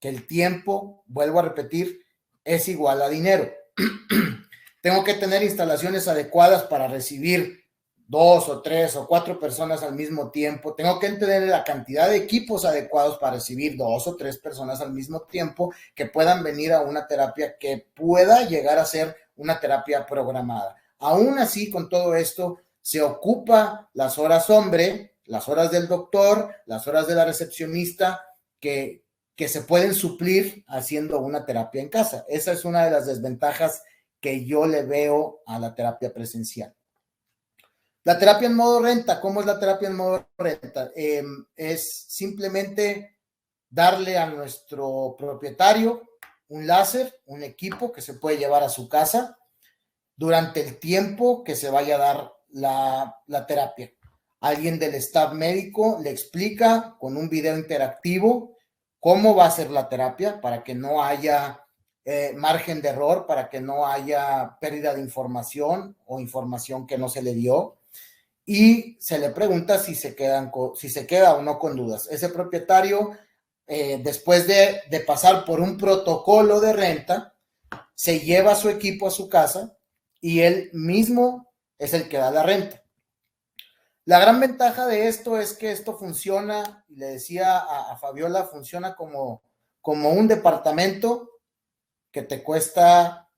que el tiempo, vuelvo a repetir, es igual a dinero. Tengo que tener instalaciones adecuadas para recibir 2 o 3 o 4 personas al mismo tiempo. Tengo que tener la cantidad de equipos adecuados para recibir 2 o 3 personas al mismo tiempo que puedan venir a una terapia que pueda llegar a ser una terapia programada. Aún así, con todo esto, se ocupa las horas hombre, las horas del doctor, las horas de la recepcionista que se pueden suplir haciendo una terapia en casa. Esa es una de las desventajas que yo le veo a la terapia presencial. La terapia en modo renta, ¿cómo es la terapia en modo renta? Es simplemente darle a nuestro propietario un láser, un equipo que se puede llevar a su casa durante el tiempo que se vaya a dar la terapia. Alguien del staff médico le explica con un video interactivo cómo va a ser la terapia para que no haya margen de error, para que no haya pérdida de información o información que no se le dio. Y se le pregunta si se queda o no con dudas. Ese propietario, después de pasar por un protocolo de renta, se lleva su equipo a su casa y él mismo es el que da la renta. La gran ventaja de esto es que esto funciona, y le decía a Fabiola, funciona como un departamento que te cuesta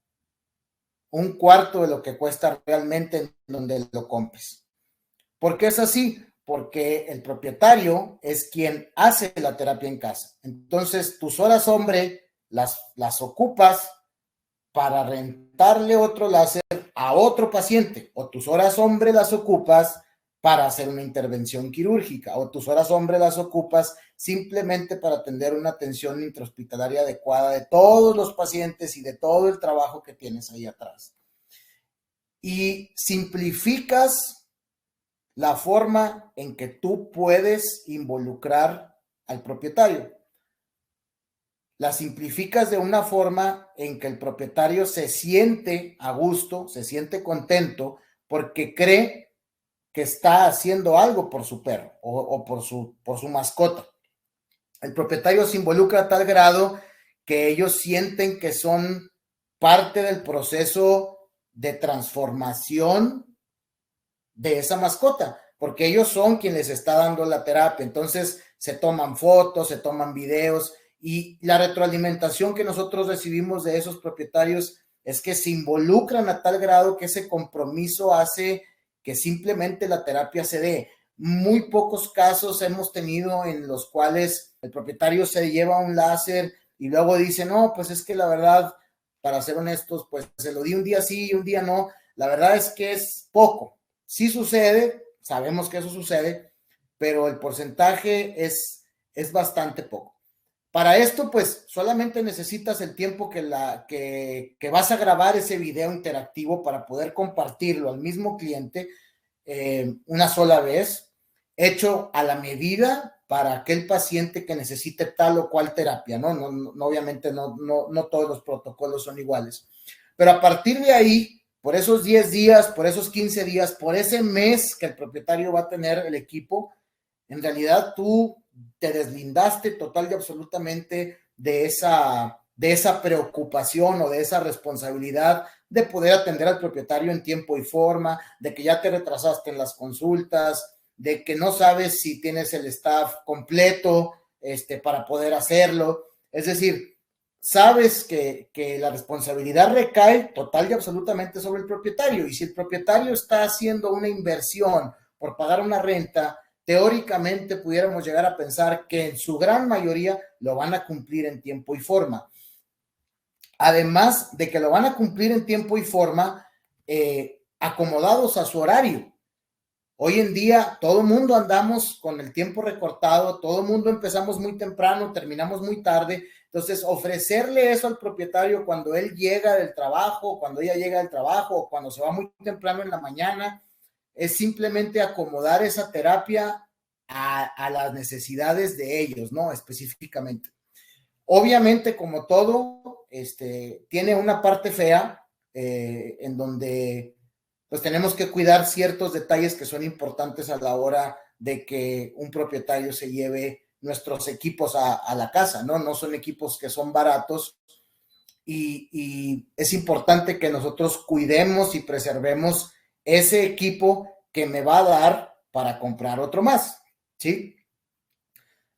un cuarto de lo que cuesta realmente en donde lo compres. ¿Por qué es así? Porque el propietario es quien hace la terapia en casa. Entonces, tus horas hombre las ocupas para rentarle otro láser a otro paciente, o tus horas hombre las ocupas para hacer una intervención quirúrgica, o tus horas hombre las ocupas simplemente para atender una atención intrahospitalaria adecuada de todos los pacientes y de todo el trabajo que tienes ahí atrás. Y simplificas la forma en que tú puedes involucrar al propietario. La simplificas de una forma en que el propietario se siente a gusto, se siente contento, porque cree que está haciendo algo por su perro o por su mascota. El propietario se involucra a tal grado que ellos sienten que son parte del proceso de transformación de esa mascota, porque ellos son quienes les está dando la terapia. Entonces se toman fotos, se toman videos, y la retroalimentación que nosotros recibimos de esos propietarios es que se involucran a tal grado que ese compromiso hace que simplemente la terapia se dé. Muy pocos casos hemos tenido en los cuales el propietario se lleva un láser y luego dice, no, pues es que la verdad, para ser honestos, pues se lo di un día sí y un día no. La verdad es que es poco. Sí sucede, sabemos que eso sucede, pero el porcentaje es bastante poco. Para esto, pues, solamente necesitas el tiempo que vas a grabar ese video interactivo para poder compartirlo al mismo cliente una sola vez, hecho a la medida para aquel paciente que necesite tal o cual terapia, ¿no? Obviamente no todos los protocolos son iguales. Pero a partir de ahí, por esos 10 días, por esos 15 días, por ese mes que el propietario va a tener el equipo, en realidad tú te deslindaste total y absolutamente de esa preocupación o de esa responsabilidad de poder atender al propietario en tiempo y forma, de que ya te retrasaste en las consultas, de que no sabes si tienes el staff completo para poder hacerlo. Es decir, sabes que la responsabilidad recae total y absolutamente sobre el propietario, y si el propietario está haciendo una inversión por pagar una renta, teóricamente pudiéramos llegar a pensar que en su gran mayoría lo van a cumplir en tiempo y forma. Además de que lo van a cumplir en tiempo y forma, acomodados a su horario. Hoy en día todo el mundo andamos con el tiempo recortado, todo el mundo empezamos muy temprano, terminamos muy tarde. Entonces, ofrecerle eso al propietario cuando él llega del trabajo, cuando ella llega del trabajo, o cuando se va muy temprano en la mañana, es simplemente acomodar esa terapia a las necesidades de ellos, ¿no? Específicamente. Obviamente, como todo, tiene una parte fea en donde pues tenemos que cuidar ciertos detalles que son importantes a la hora de que un propietario se lleve nuestros equipos a la casa, ¿no? No son equipos que son baratos y es importante que nosotros cuidemos y preservemos ese equipo que me va a dar para comprar otro más, ¿sí?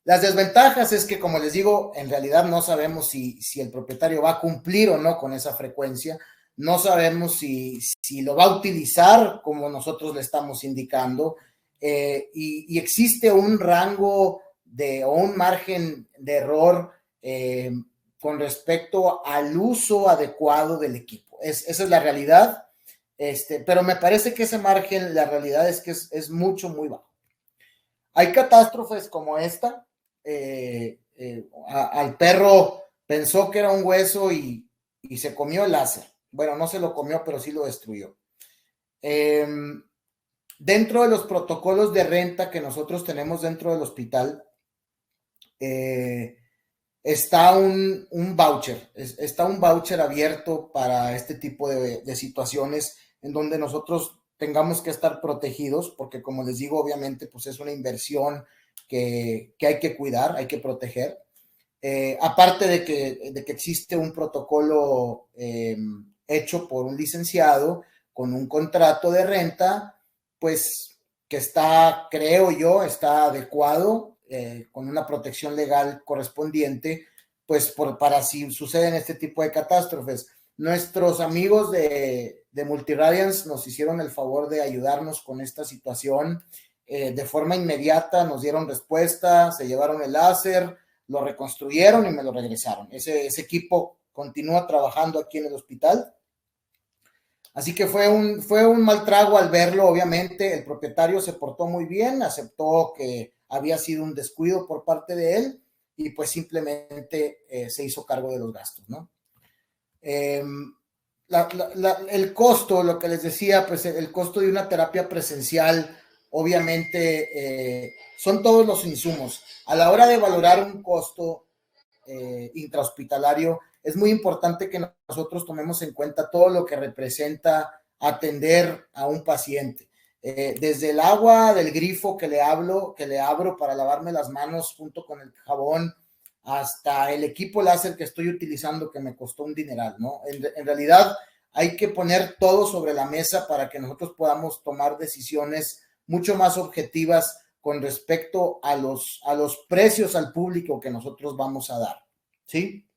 Las desventajas es que, como les digo, en realidad no sabemos si el propietario va a cumplir o no con esa frecuencia, no sabemos si lo va a utilizar como nosotros le estamos indicando, y existe un rango o un margen de error con respecto al uso adecuado del equipo. Esa es la realidad, pero me parece que ese margen, la realidad es que es mucho, muy bajo. Hay catástrofes como esta. Al perro pensó que era un hueso y se comió el láser. Bueno, no se lo comió, pero sí lo destruyó. Dentro de los protocolos de renta que nosotros tenemos dentro del hospital, está un voucher, está un voucher abierto para este tipo de situaciones en donde nosotros tengamos que estar protegidos, porque como les digo, obviamente, pues es una inversión que hay que cuidar, hay que proteger. Aparte de que existe un protocolo hecho por un licenciado con un contrato de renta, pues que está, creo yo, está adecuado, con una protección legal correspondiente, pues para si suceden este tipo de catástrofes. Nuestros amigos de Multiradiance nos hicieron el favor de ayudarnos con esta situación. De forma inmediata nos dieron respuesta, se llevaron el láser, lo reconstruyeron y me lo regresaron. Ese equipo continúa trabajando aquí en el hospital. Así que fue un mal trago al verlo, obviamente. El propietario se portó muy bien, aceptó que había sido un descuido por parte de él y pues simplemente se hizo cargo de los gastos, ¿no? El costo, lo que les decía, pues el costo de una terapia presencial, obviamente, son todos los insumos. A la hora de valorar un costo intrahospitalario, es muy importante que nosotros tomemos en cuenta todo lo que representa atender a un paciente. Desde el agua del grifo que le abro para lavarme las manos junto con el jabón, hasta el equipo láser que estoy utilizando que me costó un dineral, ¿no? En realidad hay que poner todo sobre la mesa para que nosotros podamos tomar decisiones mucho más objetivas con respecto a los precios al público que nosotros vamos a dar, ¿sí?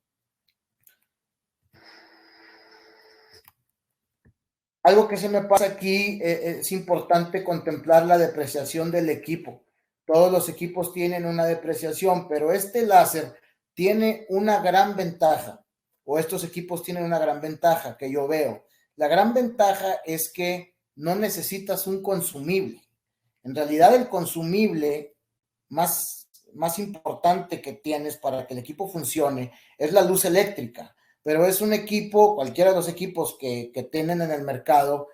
Algo que se me pasa aquí, es importante contemplar la depreciación del equipo. Todos los equipos tienen una depreciación, pero este láser tiene una gran ventaja, o estos equipos tienen una gran ventaja que yo veo. La gran ventaja es que no necesitas un consumible. En realidad, el consumible más importante que tienes para que el equipo funcione es la luz eléctrica, pero es un equipo, cualquiera de los equipos que tienen en el mercado,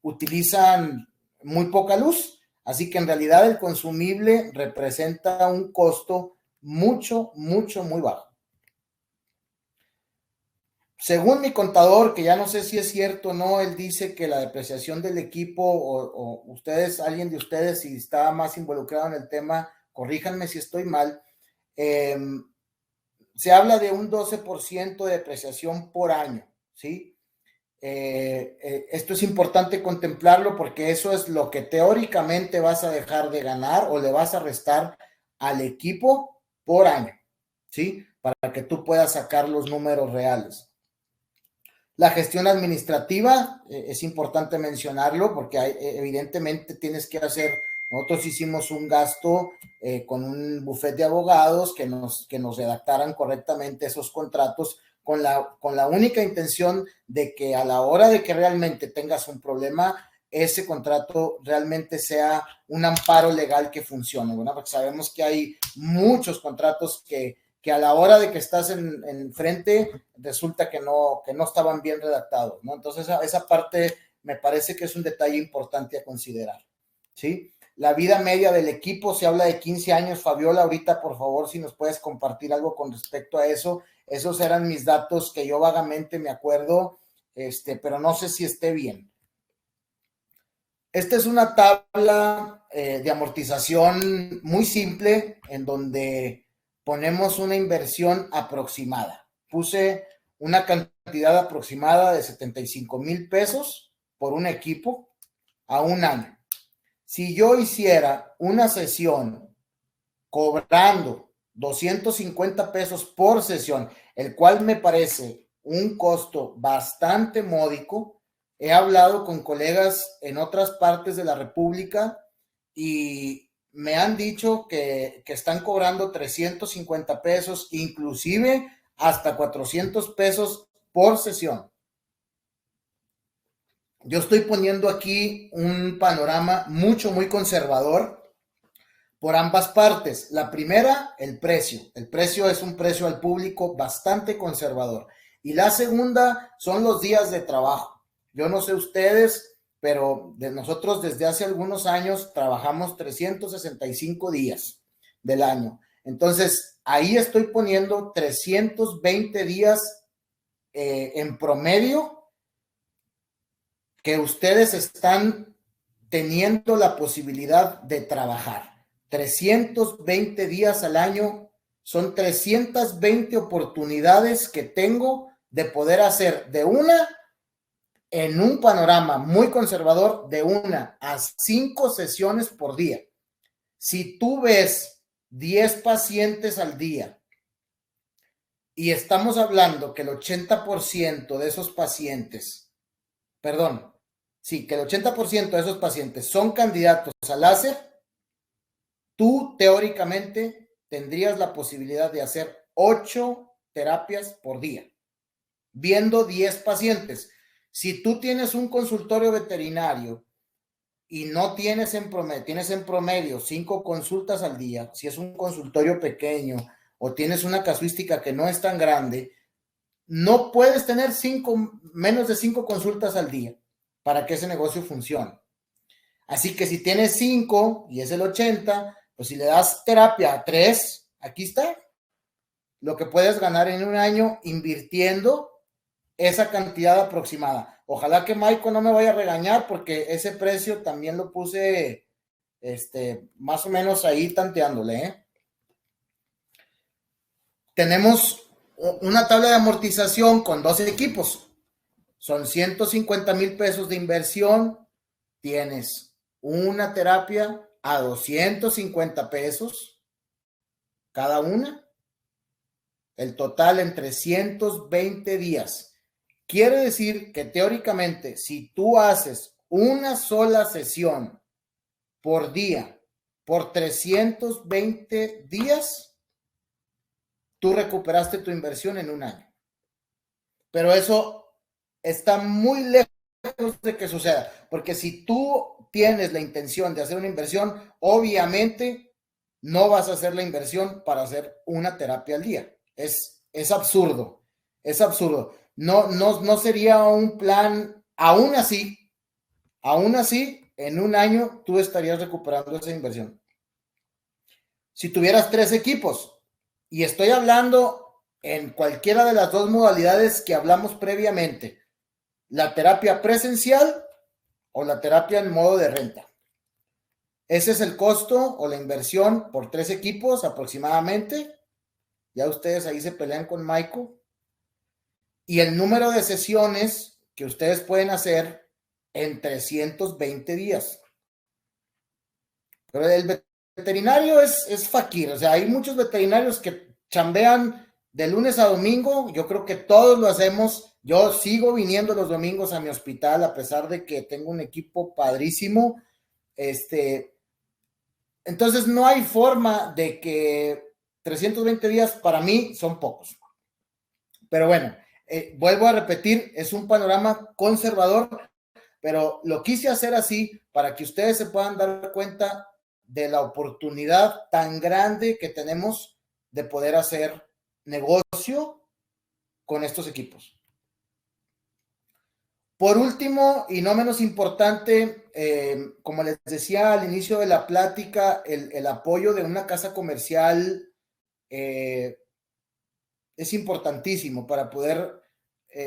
utilizan muy poca luz, así que en realidad el consumible representa un costo mucho, muy bajo. Según mi contador, que ya no sé si es cierto o no, él dice que la depreciación del equipo, o ustedes, alguien de ustedes, si está más involucrado en el tema, corríjanme si estoy mal, se habla de un 12% de depreciación por año, ¿sí? Esto es importante contemplarlo porque eso es lo que teóricamente vas a dejar de ganar o le vas a restar al equipo por año, ¿sí? Para que tú puedas sacar los números reales. La gestión administrativa, es importante mencionarlo porque evidentemente tienes que hacer, nosotros hicimos un gasto con un bufete de abogados que nos redactaran correctamente esos contratos con la única intención de que a la hora de que realmente tengas un problema, ese contrato realmente sea un amparo legal que funcione, ¿verdad? Porque sabemos que hay muchos contratos que a la hora de que estás en frente resulta que no estaban bien redactados, ¿no? Entonces esa parte me parece que es un detalle importante a considerar, ¿sí? La vida media del equipo, se habla de 15 años. Fabiola, ahorita por favor si nos puedes compartir algo con respecto a eso. Esos eran mis datos que yo vagamente me acuerdo, pero no sé si esté bien. Esta es una tabla de amortización muy simple en donde ponemos una inversión aproximada. Puse una cantidad aproximada de 75,000 pesos por un equipo a un año. Si yo hiciera una sesión cobrando 250 pesos por sesión, el cual me parece un costo bastante módico, he hablado con colegas en otras partes de la República y me han dicho que están cobrando 350 pesos, inclusive hasta 400 pesos por sesión. Yo estoy poniendo aquí un panorama muy conservador por ambas partes. La primera, el precio. El precio es un precio al público bastante conservador. Y la segunda son los días de trabajo. Yo no sé ustedes, pero nosotros desde hace algunos años trabajamos 365 días del año. Entonces, ahí estoy poniendo 320 días en promedio que ustedes están teniendo la posibilidad de trabajar. 320 días al año son 320 oportunidades que tengo de poder hacer de una, en un panorama muy conservador, de 1 a 5 sesiones por día. Si tú ves 10 pacientes al día y estamos hablando que el 80% de esos pacientes, perdón, sí, que el 80% de esos pacientes son candidatos a láser, tú teóricamente tendrías la posibilidad de hacer 8 terapias por día, viendo 10 pacientes. Si tú tienes un consultorio veterinario y no tienes en promedio 5 consultas al día, si es un consultorio pequeño o tienes una casuística que no es tan grande, no puedes tener menos de 5 consultas al día para que ese negocio funcione. Así que si tienes 5 y es el 80, pues si le das terapia a 3, aquí está lo que puedes ganar en un año invirtiendo esa cantidad aproximada. Ojalá que Michael no me vaya a regañar porque ese precio también lo puse más o menos ahí tanteándole. Tenemos una tabla de amortización con 12 equipos. Son 150,000 pesos de inversión. Tienes una terapia a 250 pesos cada una. El total en 320 días. Quiere decir que teóricamente, si tú haces una sola sesión por día, por 320 días, tú recuperaste tu inversión en un año. Pero eso está muy lejos de que suceda, porque si tú tienes la intención de hacer una inversión, obviamente no vas a hacer la inversión para hacer una terapia al día. Es absurdo, es absurdo. No sería un plan. Aún así, en un año tú estarías recuperando esa inversión. Si tuvieras 3 equipos, y estoy hablando en cualquiera de las 2 modalidades que hablamos previamente, la terapia presencial o la terapia en modo de renta. Ese es el costo o la inversión por 3 equipos aproximadamente. Ya ustedes ahí se pelean con Michael. Y el número de sesiones que ustedes pueden hacer en 320 días. Pero el veterinario es fakir, o sea, hay muchos veterinarios que chambean de lunes a domingo, yo creo que todos lo hacemos, yo sigo viniendo los domingos a mi hospital a pesar de que tengo un equipo padrísimo, entonces no hay forma de que 320 días para mí son pocos, pero bueno, vuelvo a repetir, es un panorama conservador, pero lo quise hacer así para que ustedes se puedan dar cuenta de la oportunidad tan grande que tenemos de poder hacer negocio con estos equipos. Por último, y no menos importante, como les decía al inicio de la plática, el apoyo de una casa comercial es importantísimo para poder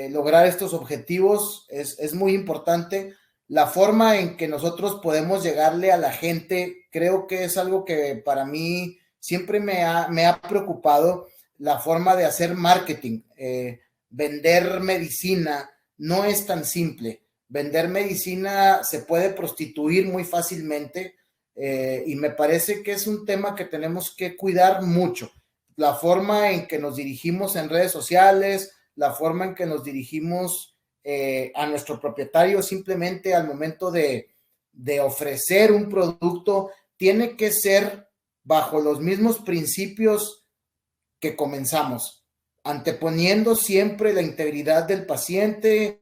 lograr estos objetivos. Es muy importante. La forma en que nosotros podemos llegarle a la gente, creo que es algo que para mí siempre me ha preocupado, la forma de hacer marketing. Vender medicina no es tan simple. Vender medicina se puede prostituir muy fácilmente y me parece que es un tema que tenemos que cuidar mucho. La forma en que nos dirigimos en redes sociales, la forma en que nos dirigimos a nuestro propietario simplemente al momento de ofrecer un producto, tiene que ser bajo los mismos principios que comenzamos, anteponiendo siempre la integridad del paciente,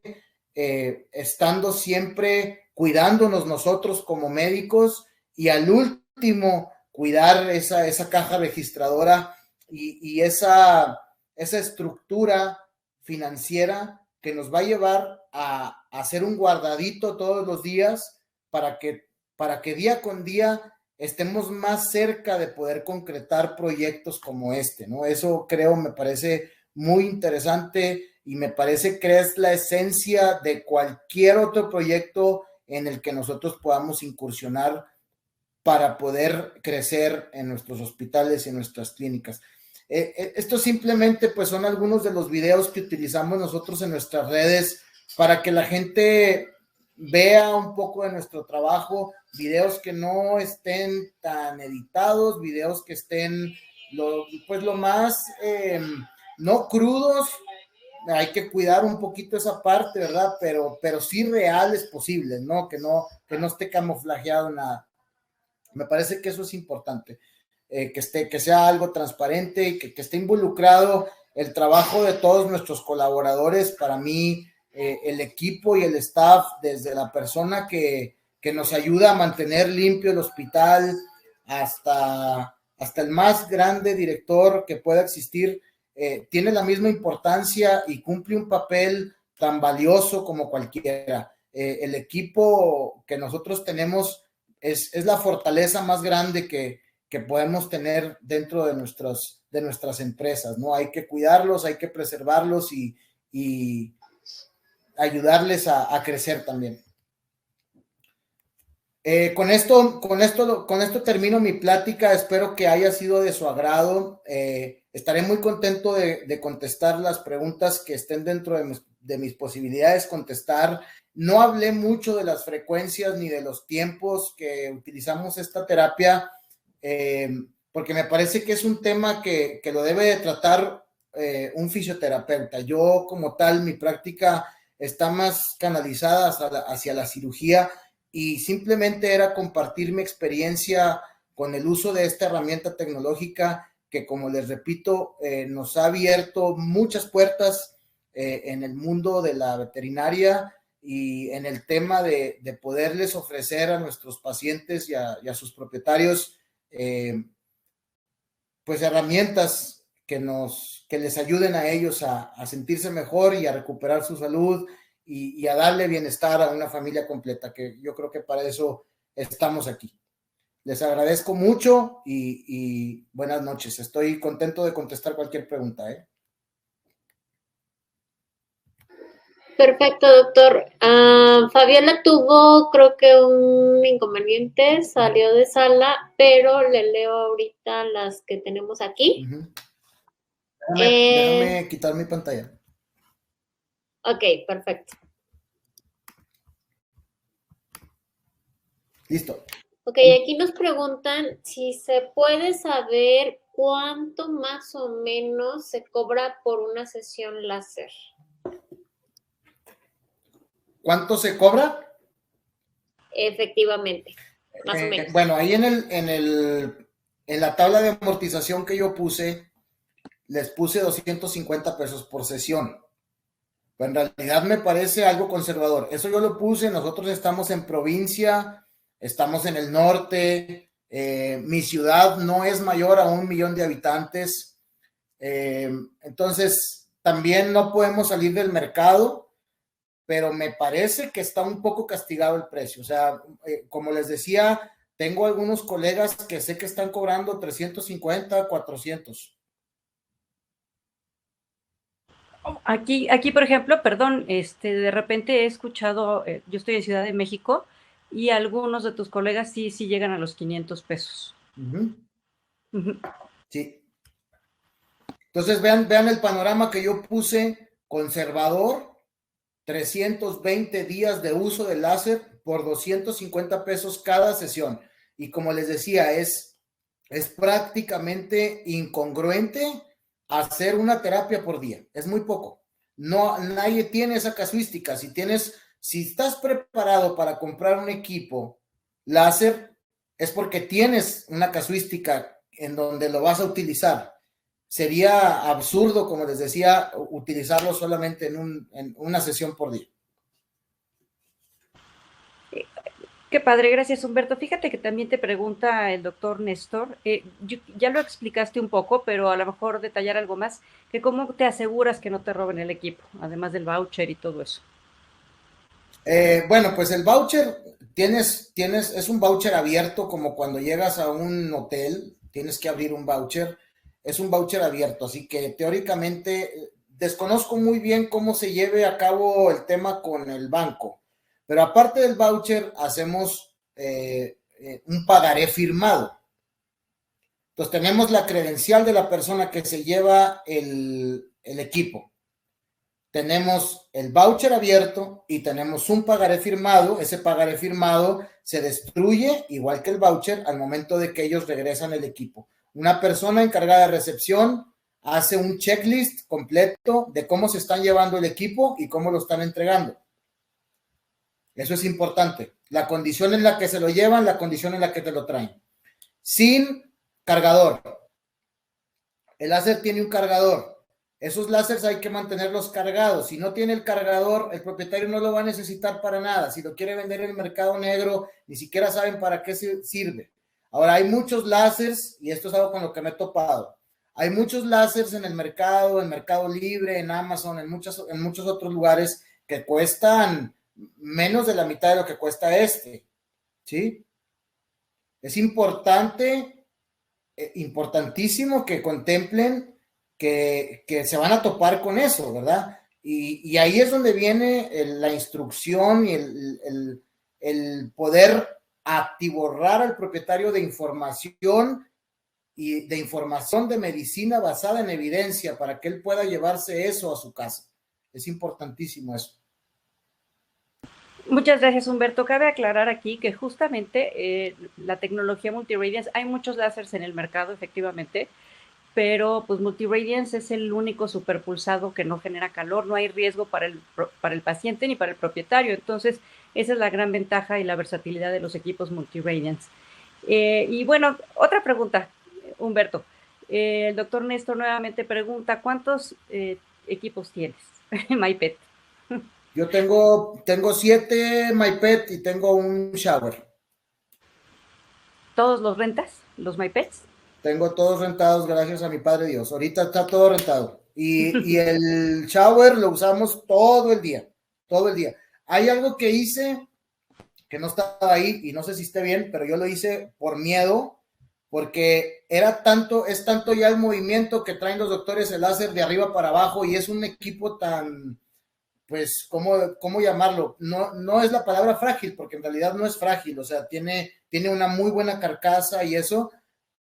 estando siempre cuidándonos nosotros como médicos y al último cuidar esa caja registradora y esa estructura financiera que nos va a llevar a hacer un guardadito todos los días para que día con día estemos más cerca de poder concretar proyectos como este, ¿no? Eso creo, me parece muy interesante y me parece que es la esencia de cualquier otro proyecto en el que nosotros podamos incursionar para poder crecer en nuestros hospitales y en nuestras clínicas. Esto simplemente pues son algunos de los videos que utilizamos nosotros en nuestras redes para que la gente vea un poco de nuestro trabajo, videos que no estén tan editados, videos que estén lo más no crudos, hay que cuidar un poquito esa parte, ¿verdad? Pero sí reales posibles, ¿no? Que no esté camuflajeado nada. Me parece que eso es importante, que sea algo transparente y que esté involucrado el trabajo de todos nuestros colaboradores. Para mí, el equipo y el staff, desde la persona que nos ayuda a mantener limpio el hospital hasta el más grande director que pueda existir, tiene la misma importancia y cumple un papel tan valioso como cualquiera. El equipo que nosotros tenemos es la fortaleza más grande que podemos tener dentro de nuestras empresas, ¿no? Hay que cuidarlos, hay que preservarlos y ayudarles a crecer también. Con esto termino mi plática. Espero que haya sido de su agrado. Estaré muy contento de contestar las preguntas que estén dentro de mis posibilidades contestar. No hablé mucho de las frecuencias ni de los tiempos que utilizamos esta terapia, porque me parece que es un tema que lo debe de tratar un fisioterapeuta. Yo como tal, mi práctica está más canalizada hacia la cirugía y simplemente era compartir mi experiencia con el uso de esta herramienta tecnológica que, como les repito, nos ha abierto muchas puertas en el mundo de la veterinaria y en el tema de poderles ofrecer a nuestros pacientes y a sus propietarios pues herramientas que les ayuden a ellos a sentirse mejor y a recuperar su salud y a darle bienestar a una familia completa, que yo creo que para eso estamos aquí. Les agradezco mucho y buenas noches. Estoy contento de contestar cualquier pregunta, ¿eh? perfecto, doctor. Fabiola tuvo, creo que un inconveniente, salió de sala, pero le leo ahorita las que tenemos aquí. Déjame quitar mi pantalla. Ok, perfecto. Listo. Ok, aquí nos preguntan si se puede saber cuánto más o menos se cobra por una sesión láser. ¿Cuánto se cobra? Efectivamente, más o menos. Bueno, ahí en la tabla de amortización que yo puse, les puse 250 pesos por sesión. Pero en realidad me parece algo conservador. Eso yo lo puse, nosotros estamos en provincia, estamos en el norte, mi ciudad no es mayor a 1 millón de habitantes, entonces también no podemos salir del mercado, pero me parece que está un poco castigado el precio. O sea, como les decía, tengo algunos colegas que sé que están cobrando 350, 400. Aquí, por ejemplo, perdón, de repente he escuchado, yo estoy en Ciudad de México y algunos de tus colegas sí llegan a los 500 pesos. Ujú. Sí. Entonces vean el panorama que yo puse, conservador, 320 días de uso del láser por 250 pesos cada sesión. Y como les decía, es prácticamente incongruente hacer una terapia por día. Es muy poco. No, nadie tiene esa casuística. Si estás preparado para comprar un equipo láser, es porque tienes una casuística en donde lo vas a utilizar. Sería absurdo, como les decía, utilizarlo solamente en una sesión por día. Qué padre, gracias Humberto. Fíjate que también te pregunta el doctor Néstor, ya lo explicaste un poco, pero a lo mejor detallar algo más, que cómo te aseguras que no te roben el equipo, además del voucher y todo eso. Bueno, pues el voucher es un voucher abierto, como cuando llegas a un hotel, tienes que abrir un voucher, es un voucher abierto, así que teóricamente desconozco muy bien cómo se lleve a cabo el tema con el banco, pero aparte del voucher hacemos un pagaré firmado. Entonces tenemos la credencial de la persona que se lleva el equipo. Tenemos el voucher abierto y tenemos un pagaré firmado. Ese pagaré firmado se destruye, igual que el voucher, al momento de que ellos regresan el equipo. Una persona encargada de recepción hace un checklist completo de cómo se están llevando el equipo y cómo lo están entregando. Eso es importante. La condición en la que se lo llevan, la condición en la que te lo traen. Sin cargador. El láser tiene un cargador. Esos láseres hay que mantenerlos cargados. Si no tiene el cargador, el propietario no lo va a necesitar para nada. Si lo quiere vender en el mercado negro, ni siquiera saben para qué sirve. Ahora, hay muchos láseres, y esto es algo con lo que me he topado. Hay muchos láseres en Mercado Libre, en Amazon, en muchos otros lugares que cuestan menos de la mitad de lo que cuesta ¿sí? Es importantísimo que contemplen que se van a topar con eso, ¿verdad? Y ahí es donde viene la instrucción y el poder atiborrar al propietario de información y de información de medicina basada en evidencia para que él pueda llevarse eso a su casa. Es importantísimo eso. Muchas gracias, Humberto. Cabe aclarar aquí que justamente la tecnología multiradiance, hay muchos láseres en el mercado, efectivamente, pero pues multiradiance es el único superpulsado que no genera calor, no hay riesgo para el paciente ni para el propietario. Entonces, esa es la gran ventaja y la versatilidad de los equipos multiradiance. Y bueno, otra pregunta, Humberto. El doctor Néstor nuevamente pregunta, ¿cuántos equipos tienes? MyPet. Yo tengo 7 MyPet y tengo un shower. ¿Todos los rentas, los MyPets? Tengo todos rentados gracias a mi Padre Dios. Ahorita está todo rentado. Y el shower lo usamos todo el día. Todo el día. Hay algo que hice que no estaba ahí y no sé si esté bien, pero yo lo hice por miedo, porque es tanto ya el movimiento que traen los doctores el láser de arriba para abajo y es un equipo tan pues, ¿cómo llamarlo? No es la palabra frágil, porque en realidad no es frágil, o sea, tiene una muy buena carcasa y eso,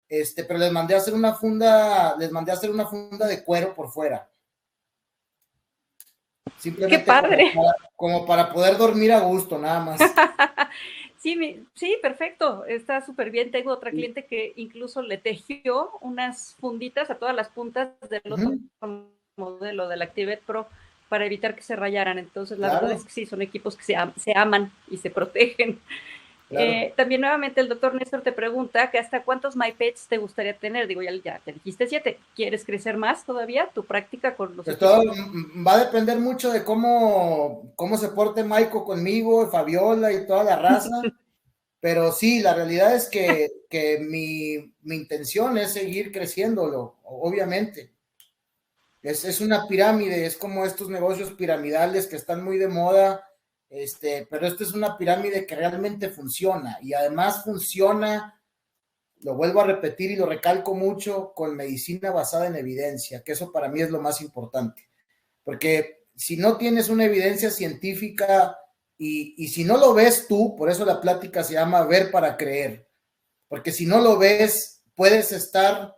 pero les mandé a hacer una funda de cuero por fuera. ¡Qué Simplemente padre! como para poder dormir a gusto, nada más. Sí, perfecto, está súper bien. Tengo otra cliente que incluso le tejió unas funditas a todas las puntas del otro modelo del Activate Pro para evitar que se rayaran. Entonces, la verdad es que sí, son equipos que se aman y se protegen. Claro. También nuevamente el doctor Néstor te pregunta que hasta cuántos MyPets te gustaría tener. Digo, ya te dijiste 7. ¿Quieres crecer más todavía tu práctica con los pues equipos? Todo va a depender mucho de cómo se porte Maiko conmigo, Fabiola y toda la raza. Pero sí, la realidad es que mi intención es seguir creciéndolo, obviamente. Es una pirámide, es como estos negocios piramidales que están muy de moda, pero esta es una pirámide que realmente funciona y además funciona, lo vuelvo a repetir y lo recalco mucho, con medicina basada en evidencia, que eso para mí es lo más importante, porque si no tienes una evidencia científica y si no lo ves tú, por eso la plática se llama ver para creer, porque si no lo ves, puedes estar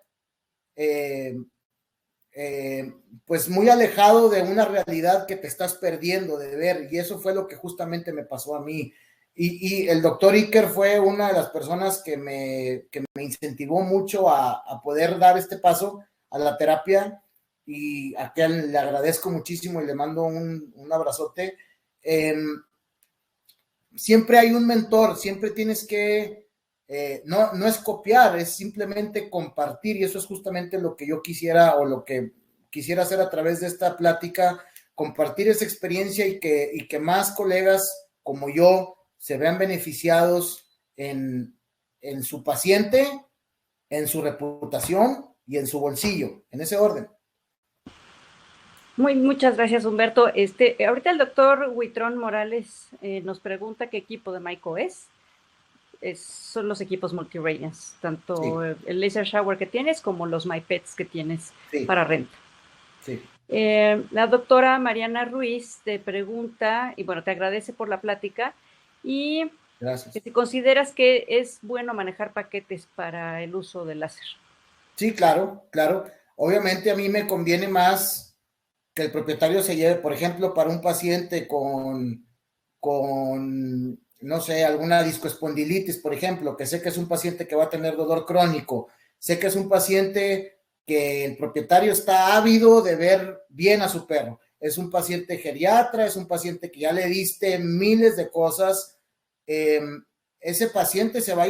pues muy alejado de una realidad que te estás perdiendo de ver, y eso fue lo que justamente me pasó a mí. Y el doctor Iker fue una de las personas que me incentivó mucho a poder dar este paso a la terapia, y a quien le agradezco muchísimo y le mando un abrazote. Siempre hay un mentor, siempre tienes que, no es copiar, es simplemente compartir, y eso es justamente lo que yo quisiera, o lo que quisiera hacer a través de esta plática, compartir esa experiencia y que más colegas como yo se vean beneficiados en su paciente, en su reputación y en su bolsillo, en ese orden. Muchas gracias, Humberto. Ahorita el doctor Huitrón Morales nos pregunta qué equipo de Maiko es. Son los equipos multi-radiance, tanto sí, el laser shower que tienes como los MyPets que tienes sí, para renta. Sí. La doctora Mariana Ruiz te pregunta, y bueno, te agradece por la plática, y gracias. Si consideras que es bueno manejar paquetes para el uso del láser. Sí, claro. Obviamente a mí me conviene más que el propietario se lleve, por ejemplo, para un paciente con no sé, alguna discoespondilitis, por ejemplo, que sé que es un paciente que va a tener dolor crónico, sé que es un paciente que el propietario está ávido de ver bien a su perro, es un paciente geriatra, es un paciente que ya le diste miles de cosas, ese paciente se va a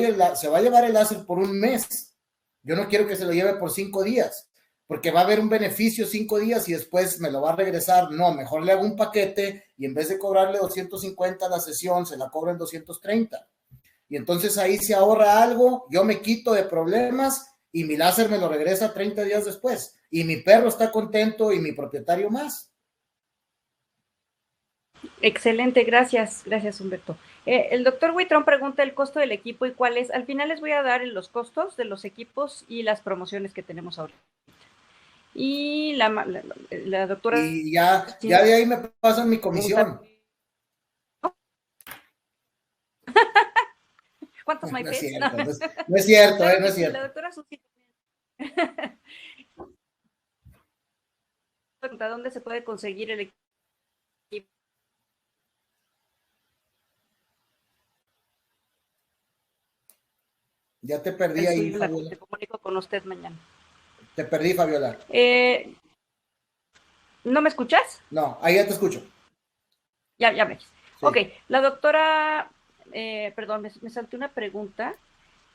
llevar el láser por un mes. Yo no quiero que se lo lleve por 5 días, porque va a haber un beneficio 5 días y después me lo va a regresar. No, mejor le hago un paquete y en vez de cobrarle 250 a la sesión, se la cobro en 230. Y entonces ahí se ahorra algo, yo me quito de problemas y mi láser me lo regresa 30 días después. Y mi perro está contento y mi propietario más. Excelente, gracias Humberto. El doctor Huitrón pregunta el costo del equipo y cuál es. Al final les voy a dar los costos de los equipos y las promociones que tenemos ahorita. Y la doctora... Y ya de ahí me pasan mi comisión. ¿Cuántos MyPets? No es cierto, no es cierto. La doctora Susi pregunta dónde se puede conseguir el equipo. Ya te perdí ahí, Fabiola. Te comunico con usted mañana. Te perdí, Fabiola. ¿No me escuchas? No, ahí ya te escucho. Ya me sí. Ok, la doctora, perdón, me salté una pregunta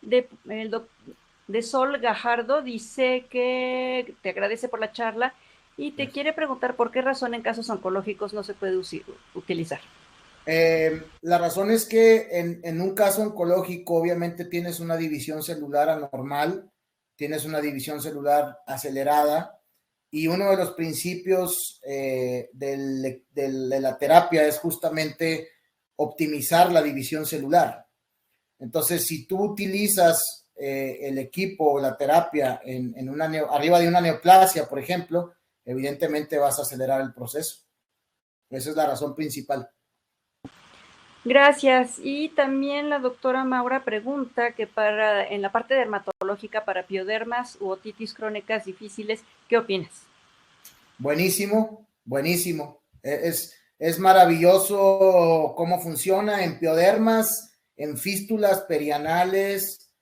de Sol Gajardo, dice que te agradece por la charla y te quiere preguntar por qué razón en casos oncológicos no se puede utilizar. La razón es que en un caso oncológico obviamente tienes una división celular anormal, tienes una división celular acelerada, y uno de los principios de la terapia es justamente optimizar la división celular. Entonces, si tú utilizas el equipo o la terapia arriba de una neoplasia, por ejemplo, evidentemente vas a acelerar el proceso. Esa es la razón principal. Gracias. Y también la doctora Maura pregunta que en la parte dermatológica para piodermas u otitis crónicas difíciles, ¿qué opinas? Buenísimo, buenísimo. Es maravilloso cómo funciona en piodermas, en fístulas perianales,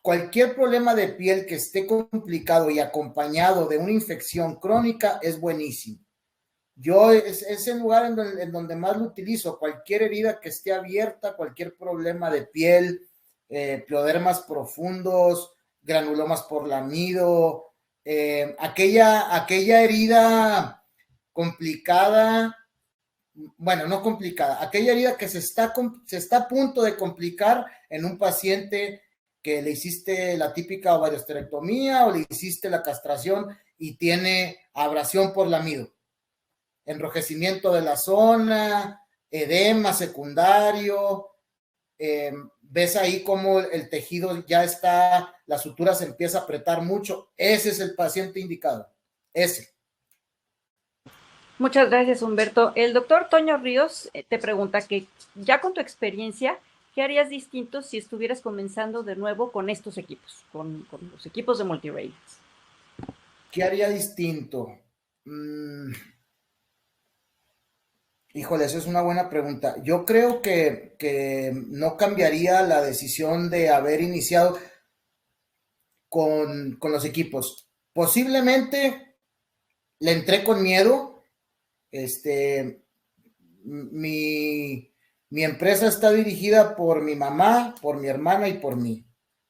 cualquier problema de piel que esté complicado y acompañado de una infección crónica es buenísimo. Es el lugar en donde más lo utilizo. Cualquier herida que esté abierta, cualquier problema de piel, piodermas profundos, granulomas por lamido, aquella herida complicada, bueno, no complicada, aquella herida que se está a punto de complicar en un paciente que le hiciste la típica ovariosterectomía o le hiciste la castración y tiene abrasión por lamido, enrojecimiento de la zona, edema secundario, ves ahí como el tejido ya está, la sutura se empieza a apretar mucho. Ese es el paciente indicado, ese. Muchas gracias, Humberto. El doctor Toño Ríos te pregunta que ya con tu experiencia, ¿qué harías distinto si estuvieras comenzando de nuevo con estos equipos, con los equipos de Multiradiance? ¿Qué haría distinto? Híjole, esa es una buena pregunta. Yo creo que no cambiaría la decisión de haber iniciado con los equipos. Posiblemente le entré con miedo. Mi empresa está dirigida por mi mamá, por mi hermana y por mí.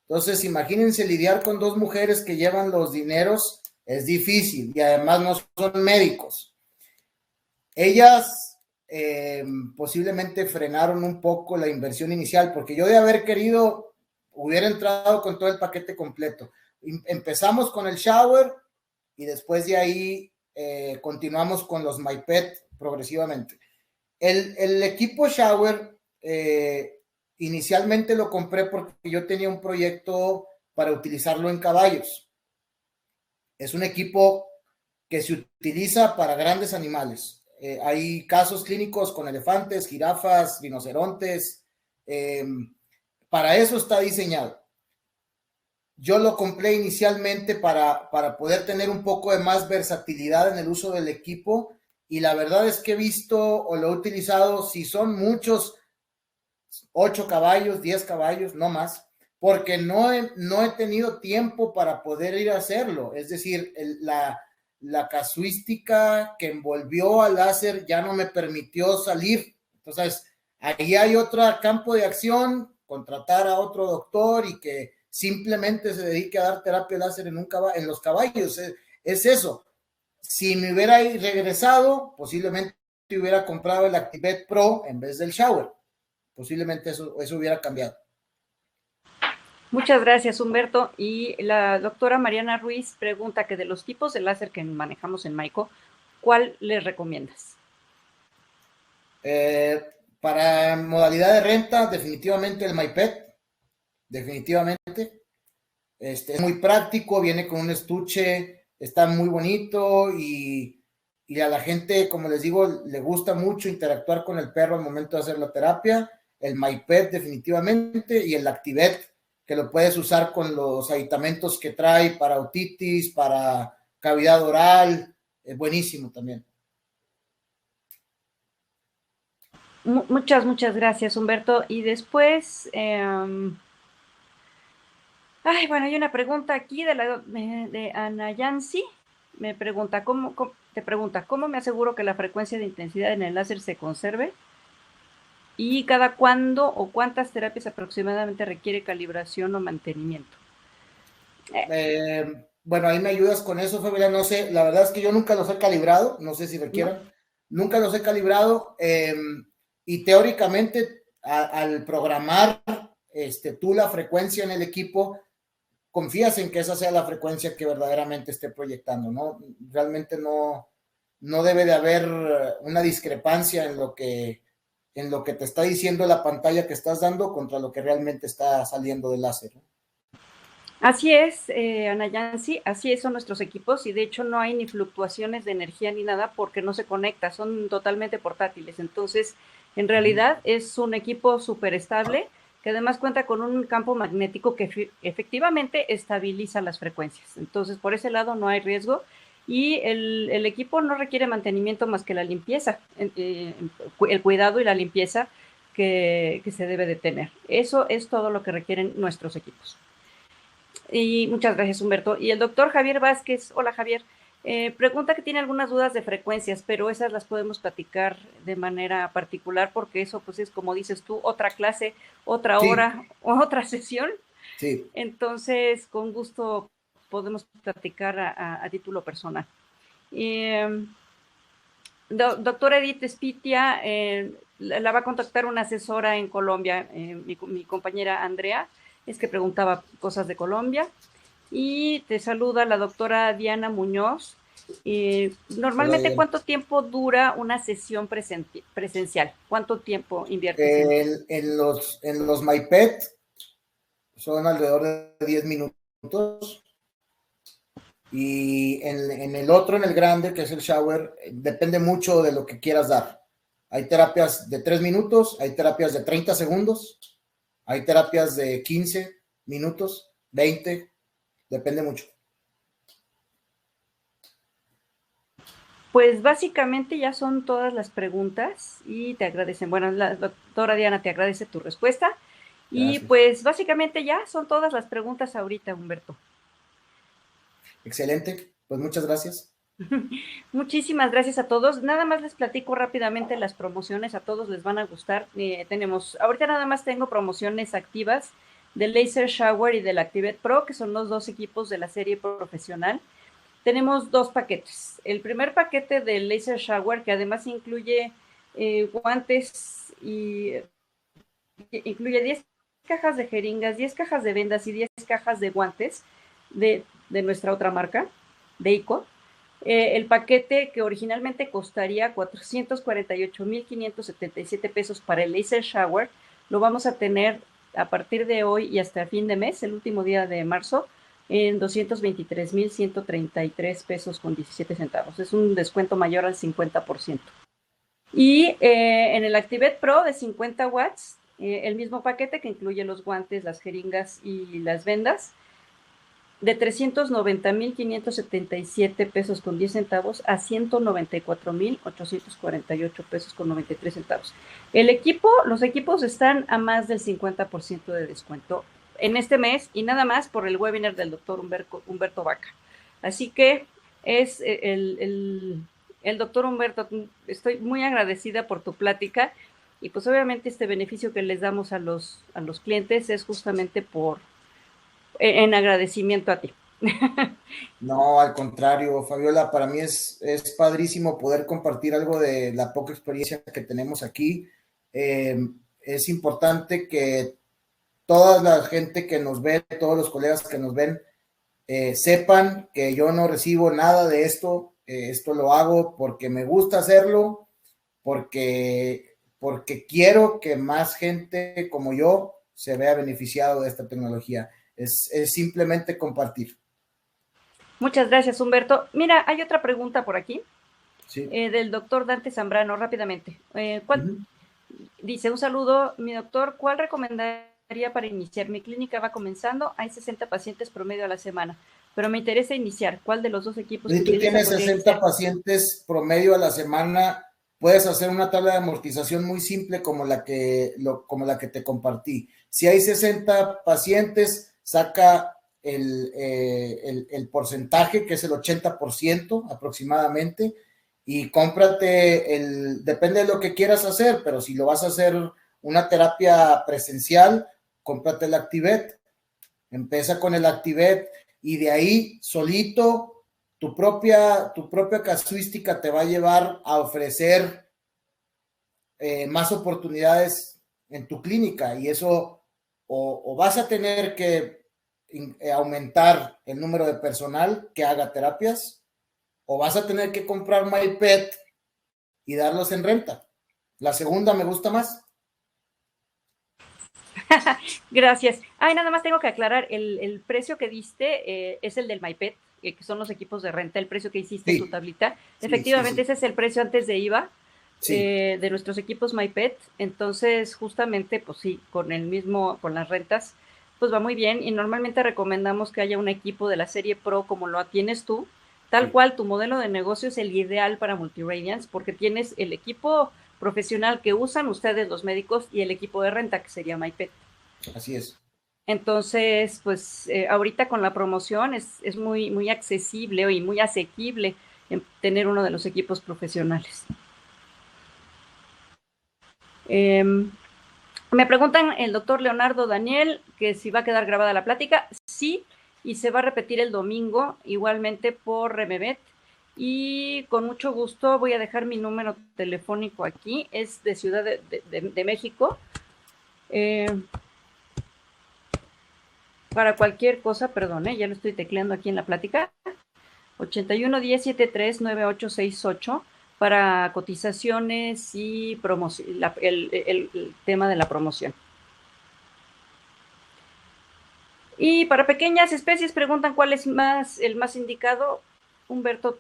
Entonces, imagínense lidiar con dos mujeres que llevan los dineros, es difícil y además no son médicos. Ellas posiblemente frenaron un poco la inversión inicial, porque yo de haber querido, hubiera entrado con todo el paquete completo. Empezamos con el shower y después de ahí continuamos con los MyPet progresivamente. El equipo shower inicialmente lo compré porque yo tenía un proyecto para utilizarlo en caballos. Es un equipo que se utiliza para grandes animales. Hay casos clínicos con elefantes, jirafas, rinocerontes. Para eso está diseñado. Yo lo compré inicialmente para poder tener un poco de más versatilidad en el uso del equipo, y la verdad es que he visto o lo he utilizado, si son muchos, 8 caballos, 10 caballos, no más, porque no he tenido tiempo para poder ir a hacerlo. Es decir, la casuística que envolvió al láser ya no me permitió salir. Entonces, ahí hay otro campo de acción, contratar a otro doctor y que simplemente se dedique a dar terapia láser en los caballos. Es eso. Si me hubiera regresado, posiblemente hubiera comprado el Activate Pro en vez del Shower. Posiblemente eso hubiera cambiado. Muchas gracias, Humberto. Y la doctora Mariana Ruiz pregunta que de los tipos de láser que manejamos en Maico, ¿cuál les recomiendas? Para modalidad de renta, definitivamente el MyPet. Definitivamente. Es muy práctico, viene con un estuche, está muy bonito y a la gente, como les digo, le gusta mucho interactuar con el perro al momento de hacer la terapia. El MyPet definitivamente, y el Activate, que lo puedes usar con los aditamentos que trae para otitis, para cavidad oral, es buenísimo también. Muchas gracias, Humberto. Y después, bueno, hay una pregunta aquí de Ana Yancy. Me pregunta, ¿cómo me aseguro que la frecuencia de intensidad en el láser se conserve? ¿Y cada cuándo o cuántas terapias aproximadamente requiere calibración o mantenimiento? Bueno, ahí me ayudas con eso, Fabiola. No sé, la verdad es que yo nunca los he calibrado, no sé si requieran. Nunca los he calibrado, y teóricamente al programar tú la frecuencia en el equipo, confías en que esa sea la frecuencia que verdaderamente esté proyectando, ¿no? Realmente no debe de haber una discrepancia en lo que te está diciendo la pantalla que estás dando contra lo que realmente está saliendo del láser, ¿no? Así es, Ana Yancy, así es, son nuestros equipos y de hecho no hay ni fluctuaciones de energía ni nada porque no se conecta, son totalmente portátiles. Entonces, en realidad es un equipo súper estable que además cuenta con un campo magnético que efectivamente estabiliza las frecuencias. Entonces, por ese lado no hay riesgo y el equipo no requiere mantenimiento más que la limpieza, el cuidado y la limpieza que se debe de tener. Eso es todo lo que requieren nuestros equipos. Y muchas gracias, Humberto. Y el doctor Javier Vázquez, hola Javier, pregunta que tiene algunas dudas de frecuencias, pero esas las podemos platicar de manera particular porque eso pues es como dices tú, otra clase, otra Sí, hora, otra sesión. sí. Entonces, con gusto podemos platicar a título personal. Doctora Edith Espitia, la va a contactar una asesora en Colombia, mi compañera Andrea, es que preguntaba cosas de Colombia. Y te saluda la doctora Diana Muñoz. Hola, Normalmente, Diana. ¿cuánto tiempo dura una sesión presencial? ¿Cuánto tiempo inviertes en? En los MyPet son alrededor de 10 minutos. Y en el otro, en el grande, que es el shower, depende mucho de lo que quieras dar. Hay terapias de 3 minutos, hay terapias de 30 segundos, hay terapias de 15 minutos, 20, depende mucho. Pues básicamente ya son todas las preguntas y te agradecen. Bueno, la doctora Diana te agradece tu respuesta. Y Gracias. pues básicamente ya son todas las preguntas ahorita, Humberto. Excelente, pues muchas gracias. Muchísimas gracias a todos. Nada más les platico rápidamente las promociones, a todos les van a gustar. Ahorita nada más tengo promociones activas del Laser Shower y del Activate Pro, que son los dos equipos de la serie profesional. Tenemos dos paquetes. El primer paquete del Laser Shower, que además incluye guantes y incluye 10 cajas de jeringas, 10 cajas de vendas y 10 cajas de guantes de nuestra otra marca, de ICO. El paquete que originalmente costaría 448,577 pesos para el Laser Shower, lo vamos a tener a partir de hoy y hasta fin de mes, el último día de marzo, en 223,133 pesos con 17 centavos. Es un descuento mayor al 50%. Y en el Activate Pro de 50 watts, el mismo paquete que incluye los guantes, las jeringas y las vendas, de 390,577 pesos con 10 centavos a 194,848 pesos con 93 centavos. Los equipos están a más del 50% de descuento en este mes y nada más por el webinar del doctor Humberto Vaca. Así que es el doctor Humberto, estoy muy agradecida por tu plática y pues obviamente este beneficio que les damos a los clientes es justamente en agradecimiento a ti. No, al contrario, Fabiola, para mí es padrísimo poder compartir algo de la poca experiencia que tenemos aquí. Es importante que toda la gente que nos ve, todos los colegas que nos ven, sepan que yo no recibo nada de esto. Esto lo hago porque me gusta hacerlo, porque quiero que más gente como yo se vea beneficiado de esta tecnología. Es simplemente compartir. Muchas gracias, Humberto. Mira, hay otra pregunta por aquí, Sí. del doctor Dante Zambrano, rápidamente. Dice, un saludo, mi doctor, ¿cuál recomendaría para iniciar? Mi clínica va comenzando, hay 60 pacientes promedio a la semana, pero me interesa iniciar. ¿Cuál de los dos equipos Si que tú utiliza tienes podría 60 iniciar? pacientes promedio a la semana, puedes hacer una tabla de amortización muy simple como la que te compartí. Si hay 60 pacientes, saca el porcentaje, que es el 80% aproximadamente, y cómprate depende de lo que quieras hacer, pero si lo vas a hacer una terapia presencial, cómprate el Activate. Empieza con el Activate y de ahí solito tu propia casuística te va a llevar a ofrecer más oportunidades en tu clínica y eso o vas a tener que aumentar el número de personal que haga terapias o vas a tener que comprar MyPet y darlos en renta. La segunda me gusta más. Gracias. Ay, nada más tengo que aclarar, el precio que diste es el del MyPet, que son los equipos de renta, el precio que hiciste en tu Sí, tablita. sí, sí, Efectivamente, sí. ese es el precio antes de IVA Sí, de nuestros equipos MyPet. Entonces, justamente, pues sí, con las rentas, pues va muy bien. Y normalmente recomendamos que haya un equipo de la serie Pro como lo tienes tú, tal sí, cual tu modelo de negocio es el ideal para Multiradiance, porque tienes el equipo profesional que usan ustedes los médicos y el equipo de renta que sería MyPet. así es. Entonces, pues ahorita con la promoción es muy, muy accesible y muy asequible tener uno de los equipos profesionales. Eh, Me preguntan el doctor Leonardo Daniel que si va a quedar grabada la plática. Sí, y se va a repetir el domingo, igualmente por Remevet. Y con mucho gusto voy a dejar mi número telefónico aquí, es de Ciudad de México. Eh, para cualquier cosa, perdón, ya lo estoy tecleando aquí en la plática. 81-1073-9868 para cotizaciones y el tema de la promoción. Y para pequeñas especies preguntan cuál es el más indicado. Humberto,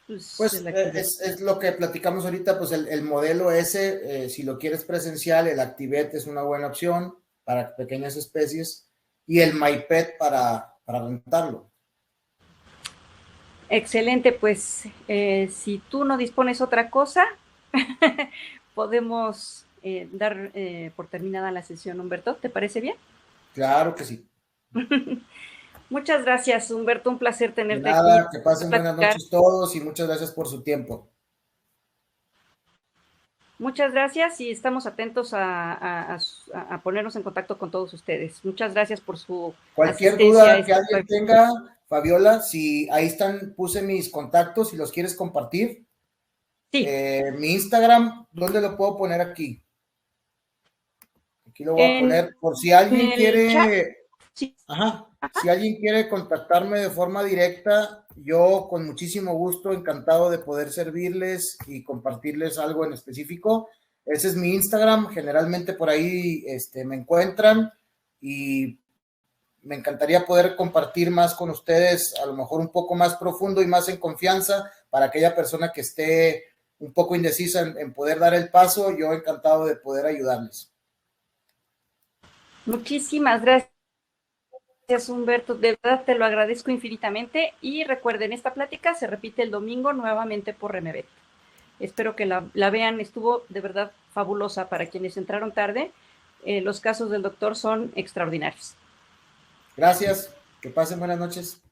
pues Pues es lo que platicamos ahorita, pues el modelo ese, si lo quieres presencial, el Activate es una buena opción para pequeñas especies y el MyPet para rentarlo. excelente, pues si tú no dispones otra cosa, podemos dar por terminada la sesión, Humberto. ¿Te parece bien? Claro que sí. Muchas gracias, Humberto. Un placer De tenerte aquí nada, que pasen para buenas platicar. noches todos y muchas gracias por su tiempo. Muchas gracias y estamos atentos a ponernos en contacto con todos ustedes. Muchas gracias por su Cualquier asistencia a duda que este alguien tenga, Fabiola, si ahí están, puse mis contactos, si los quieres compartir. Sí, Mi Instagram, ¿dónde lo puedo poner aquí? Aquí lo voy a en poner por si alguien el chat. quiere, Sí, ajá, si alguien quiere contactarme de forma directa, yo con muchísimo gusto, encantado de poder servirles y compartirles algo en específico. Ese es mi Instagram, generalmente por ahí me encuentran y me encantaría poder compartir más con ustedes, a lo mejor un poco más profundo y más en confianza para aquella persona que esté un poco indecisa en poder dar el paso. Yo encantado de poder ayudarles. muchísimas gracias, Humberto. De verdad te lo agradezco infinitamente. Y recuerden, esta plática se repite el domingo nuevamente por Remevet. Espero que la vean. Estuvo de verdad fabulosa para quienes entraron tarde. Los casos del doctor son extraordinarios. Gracias, que pasen buenas noches.